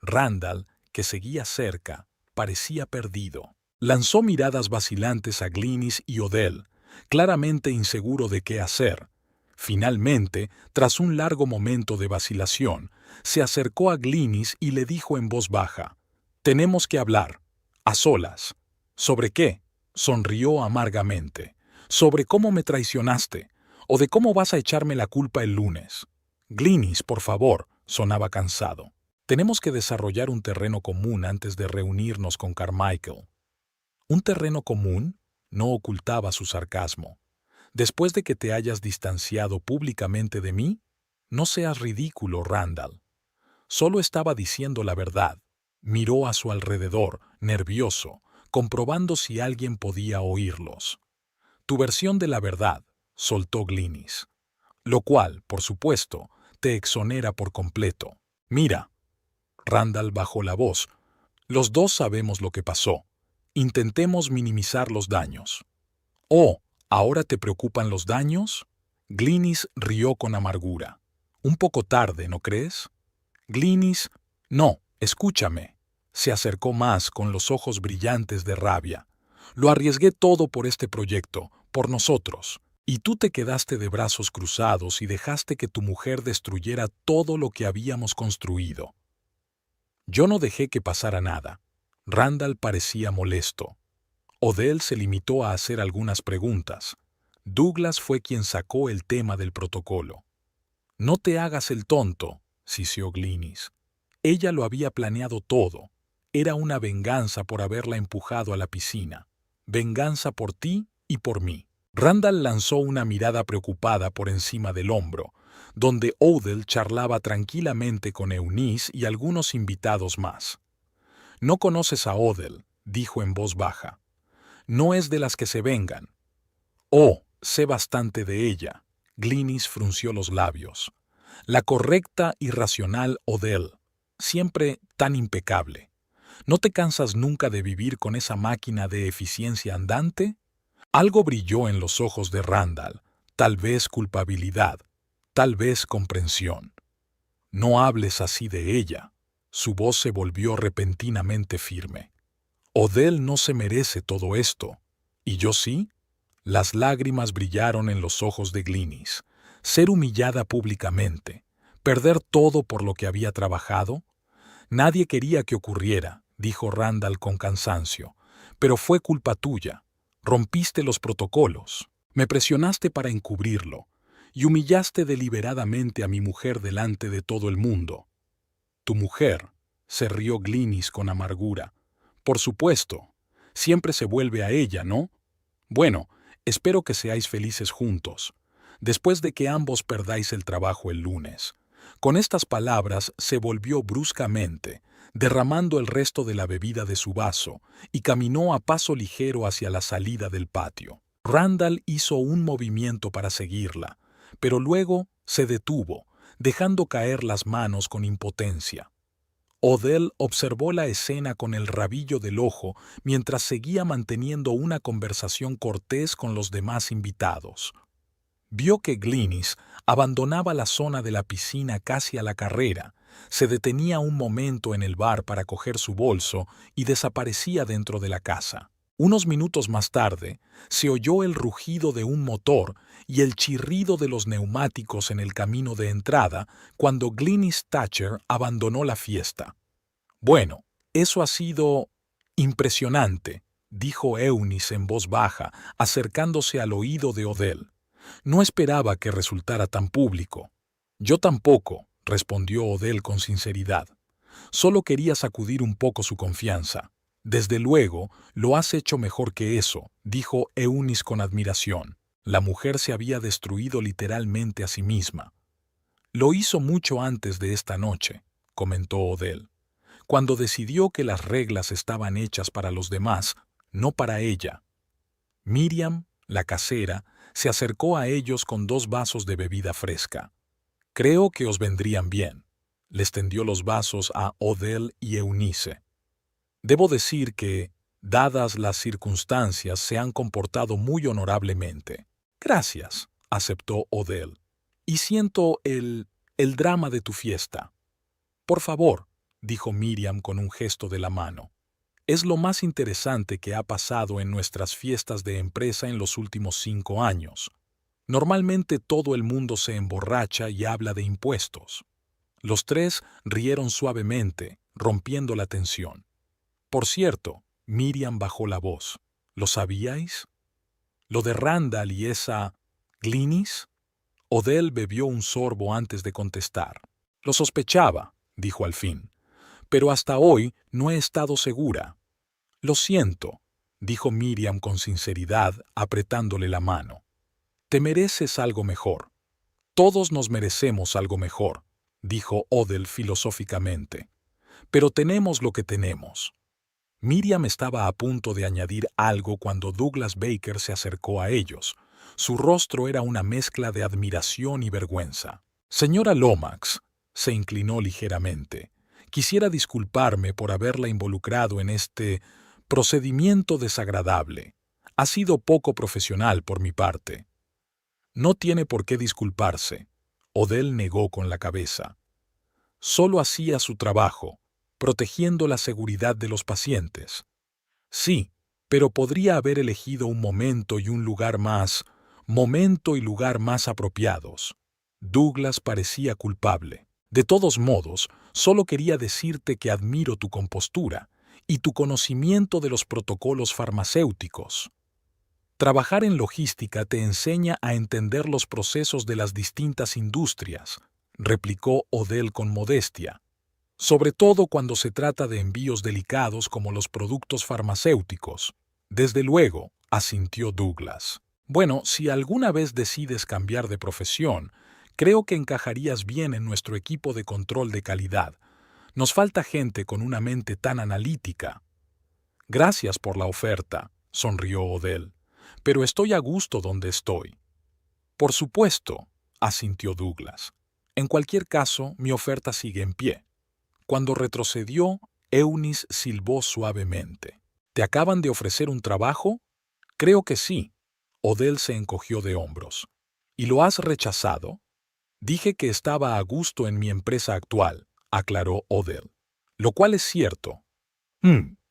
Randall, que seguía cerca, parecía perdido. Lanzó miradas vacilantes a Glynis y Odell, claramente inseguro de qué hacer. Finalmente, tras un largo momento de vacilación, se acercó a Glynis y le dijo en voz baja: «Tenemos que hablar, a solas». «¿Sobre qué?», sonrió amargamente. «¿Sobre cómo me traicionaste? ¿O de cómo vas a echarme la culpa el lunes?» «Glynis, por favor», sonaba cansado. «Tenemos que desarrollar un terreno común antes de reunirnos con Carmichael». «¿Un terreno común?», no ocultaba su sarcasmo. «¿Después de que te hayas distanciado públicamente de mí? No seas ridículo, Randall». Solo estaba diciendo la verdad. Miró a su alrededor, nervioso, comprobando si alguien podía oírlos. «Tu versión de la verdad», soltó Glynis. «Lo cual, por supuesto, te exonera por completo». «Mira». Randall bajó la voz. «Los dos sabemos lo que pasó. Intentemos minimizar los daños». «Oh, ¿ahora te preocupan los daños?». Glynis rió con amargura. «Un poco tarde, ¿no crees?». Glynis, «No, escúchame». Se acercó más con los ojos brillantes de rabia. «Lo arriesgué todo por este proyecto, por nosotros. Y tú te quedaste de brazos cruzados y dejaste que tu mujer destruyera todo lo que habíamos construido». «Yo no dejé que pasara nada». Randall parecía molesto. Odell se limitó a hacer algunas preguntas. Douglas fue quien sacó el tema del protocolo. «No te hagas el tonto», siseó Glynis. «Ella lo había planeado todo. Era una venganza por haberla empujado a la piscina. Venganza por ti y por mí». Randall lanzó una mirada preocupada por encima del hombro, donde Odell charlaba tranquilamente con Eunice y algunos invitados más. «No conoces a Odell», dijo en voz baja. «No es de las que se vengan». «Oh, sé bastante de ella». Glynis frunció los labios. «La correcta y racional Odell, siempre tan impecable. ¿No te cansas nunca de vivir con esa máquina de eficiencia andante?». Algo brilló en los ojos de Randall, tal vez culpabilidad, tal vez comprensión. «No hables así de ella». Su voz se volvió repentinamente firme. «Odell no se merece todo esto. ¿Y yo sí?». Las lágrimas brillaron en los ojos de Glynis. Ser humillada públicamente, perder todo por lo que había trabajado. «Nadie quería que ocurriera», dijo Randall con cansancio, «pero fue culpa tuya. Rompiste los protocolos, me presionaste para encubrirlo y humillaste deliberadamente a mi mujer delante de todo el mundo». «¿Tu mujer?», se rió Glynis con amargura. «Por supuesto. Siempre se vuelve a ella, ¿no? Bueno, espero que seáis felices juntos, después de que ambos perdáis el trabajo el lunes». Con estas palabras se volvió bruscamente, derramando el resto de la bebida de su vaso, y caminó a paso ligero hacia la salida del patio. Randall hizo un movimiento para seguirla, pero luego se detuvo, dejando caer las manos con impotencia. Odell observó la escena con el rabillo del ojo mientras seguía manteniendo una conversación cortés con los demás invitados. Vio que Glynis abandonaba la zona de la piscina casi a la carrera, se detenía un momento en el bar para coger su bolso y desaparecía dentro de la casa. Unos minutos más tarde, se oyó el rugido de un motor y el chirrido de los neumáticos en el camino de entrada cuando Glynis Thatcher abandonó la fiesta. «Bueno, eso ha sido impresionante», dijo Eunice en voz baja, acercándose al oído de Odell. «No esperaba que resultara tan público». «Yo tampoco», respondió Odell con sinceridad. «Solo quería sacudir un poco su confianza». «Desde luego, lo has hecho mejor que eso», dijo Eunice con admiración. La mujer se había destruido literalmente a sí misma. Lo hizo mucho antes de esta noche, comentó Odell, cuando decidió que las reglas estaban hechas para los demás, no para ella. Miriam, la casera, se acercó a ellos con 2 vasos de bebida fresca. Creo que os vendrían bien. Les tendió los vasos a Odell y Eunice. Debo decir que, dadas las circunstancias, se han comportado muy honorablemente. Gracias, aceptó Odell. Y siento el drama de tu fiesta. Por favor, dijo Miriam con un gesto de la mano. Es lo más interesante que ha pasado en nuestras fiestas de empresa en los últimos 5 años. Normalmente todo el mundo se emborracha y habla de impuestos. Los 3 rieron suavemente, rompiendo la tensión. Por cierto, Miriam bajó la voz. ¿Lo sabíais? ¿Lo de Randall y esa Glynis? Odell bebió un sorbo antes de contestar. Lo sospechaba, dijo al fin, pero hasta hoy no he estado segura. Lo siento, dijo Miriam con sinceridad, apretándole la mano. Te mereces algo mejor. Todos nos merecemos algo mejor, dijo Odell filosóficamente. Pero tenemos lo que tenemos. Miriam estaba a punto de añadir algo cuando Douglas Baker se acercó a ellos. Su rostro era una mezcla de admiración y vergüenza. Señora Lomax, se inclinó ligeramente. Quisiera disculparme por haberla involucrado en este procedimiento desagradable. Ha sido poco profesional por mi parte. No tiene por qué disculparse. Odell negó con la cabeza. Solo hacía su trabajo, protegiendo la seguridad de los pacientes. Sí, pero podría haber elegido un momento y lugar más apropiados. Douglas parecía culpable. De todos modos, solo quería decirte que admiro tu compostura y tu conocimiento de los protocolos farmacéuticos. Trabajar en logística te enseña a entender los procesos de las distintas industrias, replicó Odell con modestia, sobre todo cuando se trata de envíos delicados como los productos farmacéuticos. Desde luego, asintió Douglas. Bueno, si alguna vez decides cambiar de profesión, creo que encajarías bien en nuestro equipo de control de calidad. Nos falta gente con una mente tan analítica. Gracias por la oferta, sonrió Odell, pero estoy a gusto donde estoy. Por supuesto, asintió Douglas. En cualquier caso, mi oferta sigue en pie. Cuando retrocedió, Eunice silbó suavemente. ¿Te acaban de ofrecer un trabajo? Creo que sí. Odell se encogió de hombros. ¿Y lo has rechazado? Dije que estaba a gusto en mi empresa actual, aclaró Odell. Lo cual es cierto.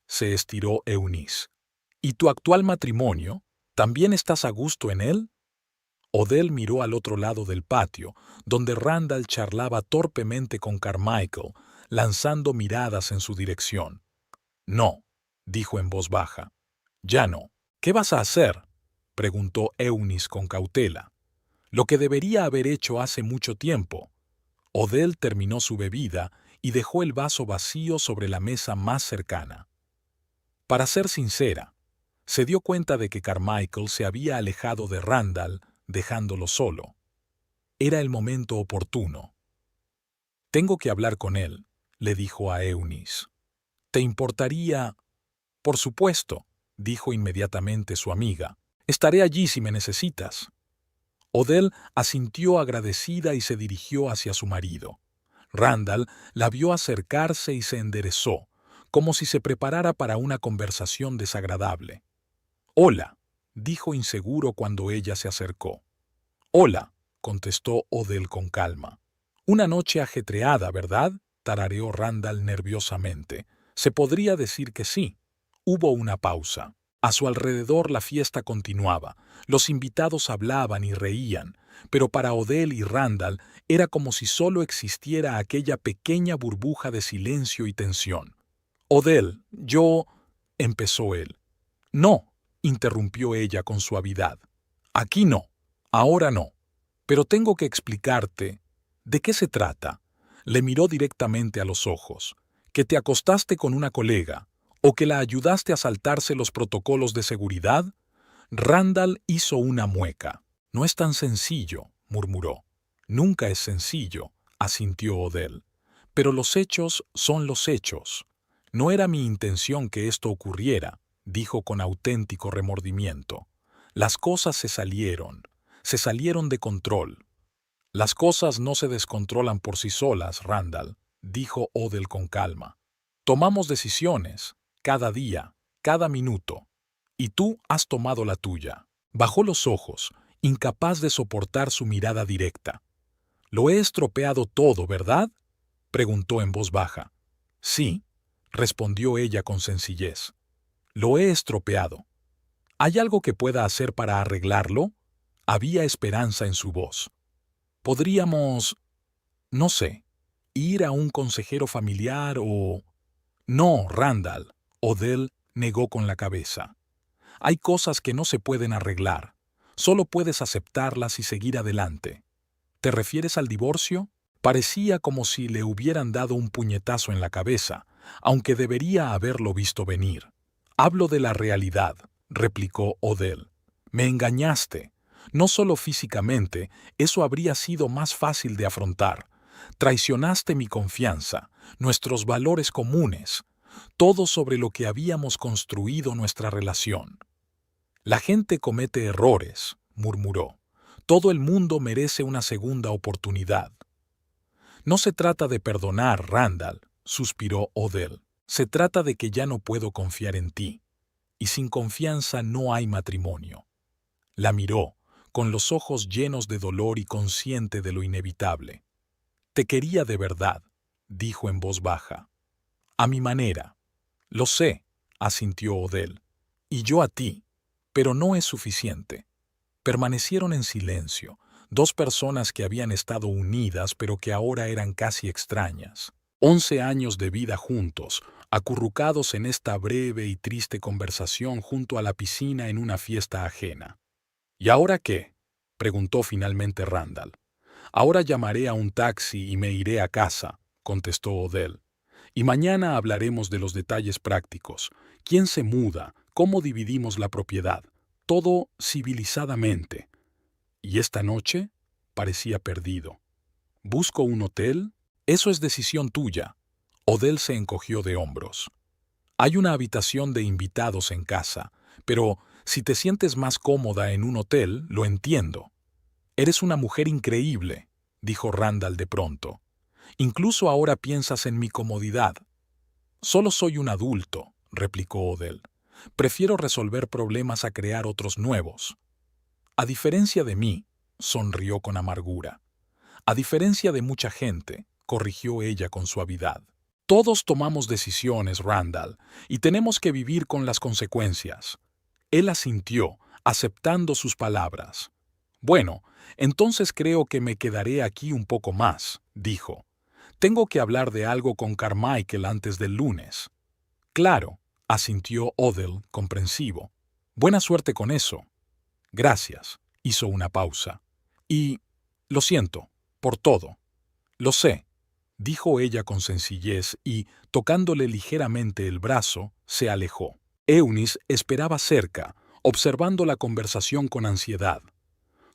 Se estiró Eunice. ¿Y tu actual matrimonio? ¿También estás a gusto en él? Odell miró al otro lado del patio, donde Randall charlaba torpemente con Carmichael, lanzando miradas en su dirección. No, dijo en voz baja. Ya no. ¿Qué vas a hacer? Preguntó Eunice con cautela. Lo que debería haber hecho hace mucho tiempo. Odell terminó su bebida y dejó el vaso vacío sobre la mesa más cercana. Para ser sincera, se dio cuenta de que Carmichael se había alejado de Randall, dejándolo solo. Era el momento oportuno. Tengo que hablar con él, le dijo a Eunice. ¿Te importaría? Por supuesto, dijo inmediatamente su amiga. Estaré allí si me necesitas. Odell asintió agradecida y se dirigió hacia su marido. Randall la vio acercarse y se enderezó, como si se preparara para una conversación desagradable. «Hola», dijo inseguro cuando ella se acercó. «Hola», contestó Odell con calma. «Una noche ajetreada, ¿verdad?», tarareó Randall nerviosamente. «Se podría decir que sí». Hubo una pausa. A su alrededor la fiesta continuaba. Los invitados hablaban y reían, pero para Odell y Randall era como si solo existiera aquella pequeña burbuja de silencio y tensión. «Odell, yo...» empezó él. «No», interrumpió ella con suavidad. «Aquí no. Ahora no. Pero tengo que explicarte. ¿De qué se trata?». Le miró directamente a los ojos. «¿Que te acostaste con una colega? ¿O que la ayudaste a saltarse los protocolos de seguridad?». Randall hizo una mueca. No es tan sencillo, murmuró. Nunca es sencillo, asintió Odell. Pero los hechos son los hechos. No era mi intención que esto ocurriera, dijo con auténtico remordimiento. Las cosas se salieron de control. Las cosas no se descontrolan por sí solas, Randall, dijo Odell con calma. Tomamos decisiones, cada día, cada minuto. Y tú has tomado la tuya. Bajó los ojos, incapaz de soportar su mirada directa. «Lo he estropeado todo, ¿verdad?», preguntó en voz baja. «Sí», respondió ella con sencillez. «Lo he estropeado. ¿Hay algo que pueda hacer para arreglarlo?». Había esperanza en su voz. «Podríamos, no sé, ir a un consejero familiar o...». «No, Randall», Odell negó con la cabeza. «Hay cosas que no se pueden arreglar. Solo puedes aceptarlas y seguir adelante». «¿Te refieres al divorcio?». Parecía como si le hubieran dado un puñetazo en la cabeza, aunque debería haberlo visto venir. «Hablo de la realidad», replicó Odell. «Me engañaste. No solo físicamente, eso habría sido más fácil de afrontar. Traicionaste mi confianza, nuestros valores comunes, todo sobre lo que habíamos construido nuestra relación». «La gente comete errores», murmuró. «Todo el mundo merece una segunda oportunidad». «No se trata de perdonar, Randall», suspiró Odell. «Se trata de que ya no puedo confiar en ti. Y sin confianza no hay matrimonio». La miró, con los ojos llenos de dolor y consciente de lo inevitable. «Te quería de verdad», dijo en voz baja. «A mi manera». «Lo sé», asintió Odell. «Y yo a ti. Pero no es suficiente». Permanecieron en silencio, dos personas que habían estado unidas pero que ahora eran casi extrañas. 11 años de vida juntos, acurrucados en esta breve y triste conversación junto a la piscina en una fiesta ajena. «¿Y ahora qué?», preguntó finalmente Randall. «Ahora llamaré a un taxi y me iré a casa», contestó Odell. «Y mañana hablaremos de los detalles prácticos. ¿Quién se muda? ¿Cómo dividimos la propiedad? Todo civilizadamente». «¿Y esta noche?», parecía perdido. «¿Busco un hotel? Eso es decisión tuya». Odell se encogió de hombros. «Hay una habitación de invitados en casa, pero si te sientes más cómoda en un hotel, lo entiendo». «Eres una mujer increíble», dijo Randall de pronto. «Incluso ahora piensas en mi comodidad». «Solo soy un adulto», replicó Odell. «Prefiero resolver problemas a crear otros nuevos». «A diferencia de mí», sonrió con amargura. «A diferencia de mucha gente», corrigió ella con suavidad. «Todos tomamos decisiones, Randall, y tenemos que vivir con las consecuencias». Él asintió, aceptando sus palabras. «Bueno, entonces creo que me quedaré aquí un poco más», dijo. «Tengo que hablar de algo con Carmichael antes del lunes». «Claro», asintió Odell, comprensivo. «Buena suerte con eso». «Gracias», hizo una pausa. «Y lo siento, por todo». «Lo sé», dijo ella con sencillez y, tocándole ligeramente el brazo, se alejó. Eunice esperaba cerca, observando la conversación con ansiedad.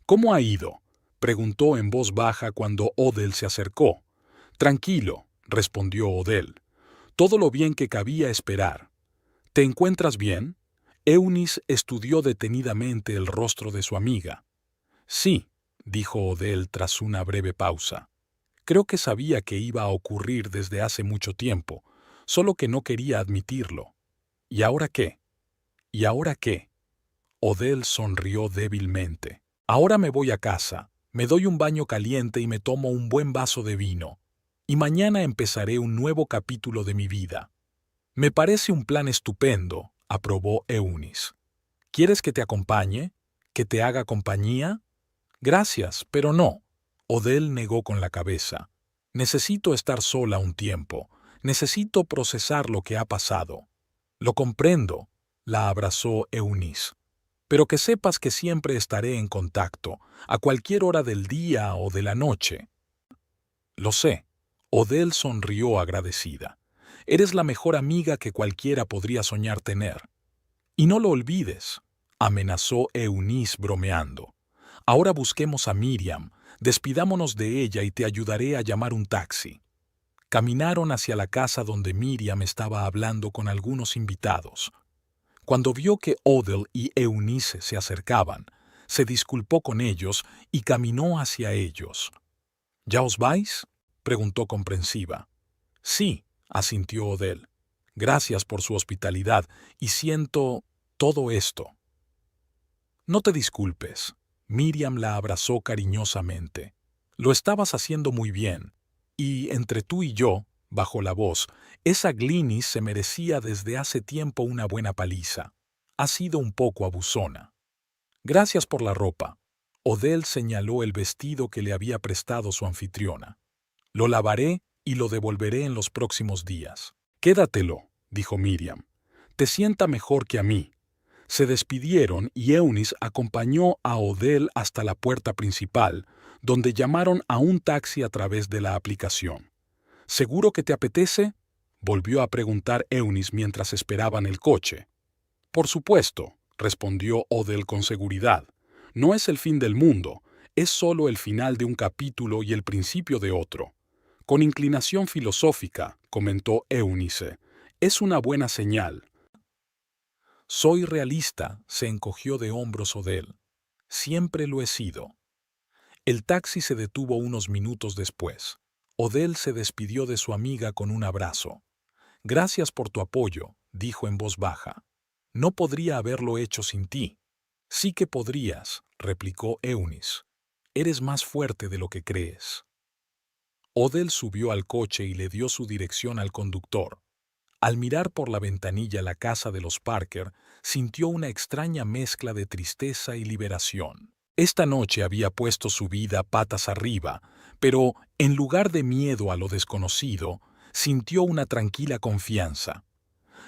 «¿Cómo ha ido?», preguntó en voz baja cuando Odell se acercó. «Tranquilo», respondió Odell. «Todo lo bien que cabía esperar». «¿Te encuentras bien?». Eunice estudió detenidamente el rostro de su amiga. «Sí», dijo Odell tras una breve pausa. «Creo que sabía que iba a ocurrir desde hace mucho tiempo, solo que no quería admitirlo». «¿Y ahora qué?». «¿Y ahora qué?». Odell sonrió débilmente. «Ahora me voy a casa, me doy un baño caliente y me tomo un buen vaso de vino. Y mañana empezaré un nuevo capítulo de mi vida». «Me parece un plan estupendo», aprobó Eunice. «¿Quieres que te acompañe? ¿Que te haga compañía?». «Gracias, pero no». Odell negó con la cabeza. «Necesito estar sola un tiempo. Necesito procesar lo que ha pasado». «Lo comprendo», la abrazó Eunice. «Pero que sepas que siempre estaré en contacto, a cualquier hora del día o de la noche». «Lo sé». Odell sonrió agradecida. «Eres la mejor amiga que cualquiera podría soñar tener». «Y no lo olvides», amenazó Eunice bromeando. Ahora busquemos a Miriam, despidámonos de ella y te ayudaré a llamar un taxi. Caminaron hacia la casa donde Miriam estaba hablando con algunos invitados. Cuando vio que Odell y Eunice se acercaban, se disculpó con ellos y caminó hacia ellos. ¿Ya os vais?, preguntó comprensiva. Sí, asintió Odell. Gracias por su hospitalidad y siento todo esto. No te disculpes. Miriam la abrazó cariñosamente. Lo estabas haciendo muy bien. Y entre tú y yo, bajó la voz, esa Glynis se merecía desde hace tiempo una buena paliza. Ha sido un poco abusona. Gracias por la ropa. Odell señaló el vestido que le había prestado su anfitriona. Lo lavaré y lo devolveré en los próximos días. Quédatelo, dijo Miriam. Te sienta mejor que a mí. Se despidieron y Eunice acompañó a Odell hasta la puerta principal, donde llamaron a un taxi a través de la aplicación. ¿Seguro que te apetece?, volvió a preguntar Eunice mientras esperaban el coche. Por supuesto, respondió Odell con seguridad. No es el fin del mundo, es solo el final de un capítulo y el principio de otro. Con inclinación filosófica, comentó Eunice, es una buena señal. Soy realista, se encogió de hombros Odell. Siempre lo he sido. El taxi se detuvo unos minutos después. Odell se despidió de su amiga con un abrazo. Gracias por tu apoyo, dijo en voz baja. No podría haberlo hecho sin ti. Sí que podrías, replicó Eunice. Eres más fuerte de lo que crees. Odell subió al coche y le dio su dirección al conductor. Al mirar por la ventanilla la casa de los Parker, sintió una extraña mezcla de tristeza y liberación. Esta noche había puesto su vida patas arriba, pero, en lugar de miedo a lo desconocido, sintió una tranquila confianza.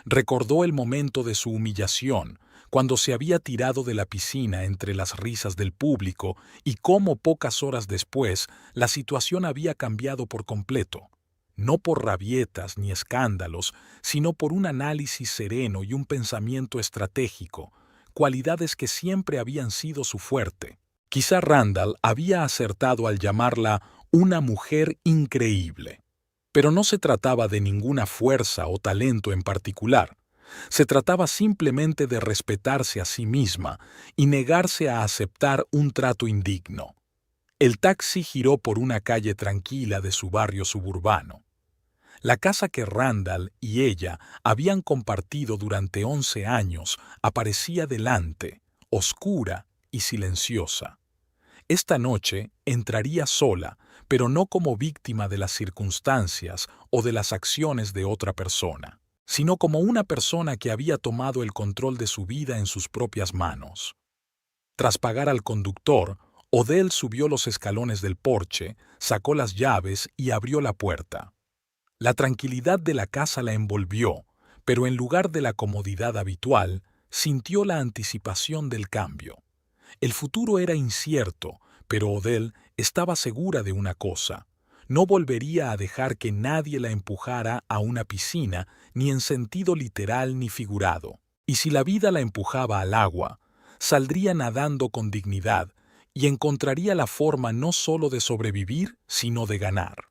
Recordó el momento de su humillación, cuando se había tirado de la piscina entre las risas del público y cómo pocas horas después la situación había cambiado por completo. No por rabietas ni escándalos, sino por un análisis sereno y un pensamiento estratégico, cualidades que siempre habían sido su fuerte. Quizá Randall había acertado al llamarla una mujer increíble. Pero no se trataba de ninguna fuerza o talento en particular. Se trataba simplemente de respetarse a sí misma y negarse a aceptar un trato indigno. El taxi giró por una calle tranquila de su barrio suburbano. La casa que Randall y ella habían compartido durante 11 años aparecía delante, oscura y silenciosa. Esta noche entraría sola, pero no como víctima de las circunstancias o de las acciones de otra persona, sino como una persona que había tomado el control de su vida en sus propias manos. Tras pagar al conductor, Odell subió los escalones del porche, sacó las llaves y abrió la puerta. La tranquilidad de la casa la envolvió, pero en lugar de la comodidad habitual, sintió la anticipación del cambio. El futuro era incierto, pero Odell estaba segura de una cosa: no volvería a dejar que nadie la empujara a una piscina, ni en sentido literal ni figurado. Y si la vida la empujaba al agua, saldría nadando con dignidad y encontraría la forma no solo de sobrevivir, sino de ganar.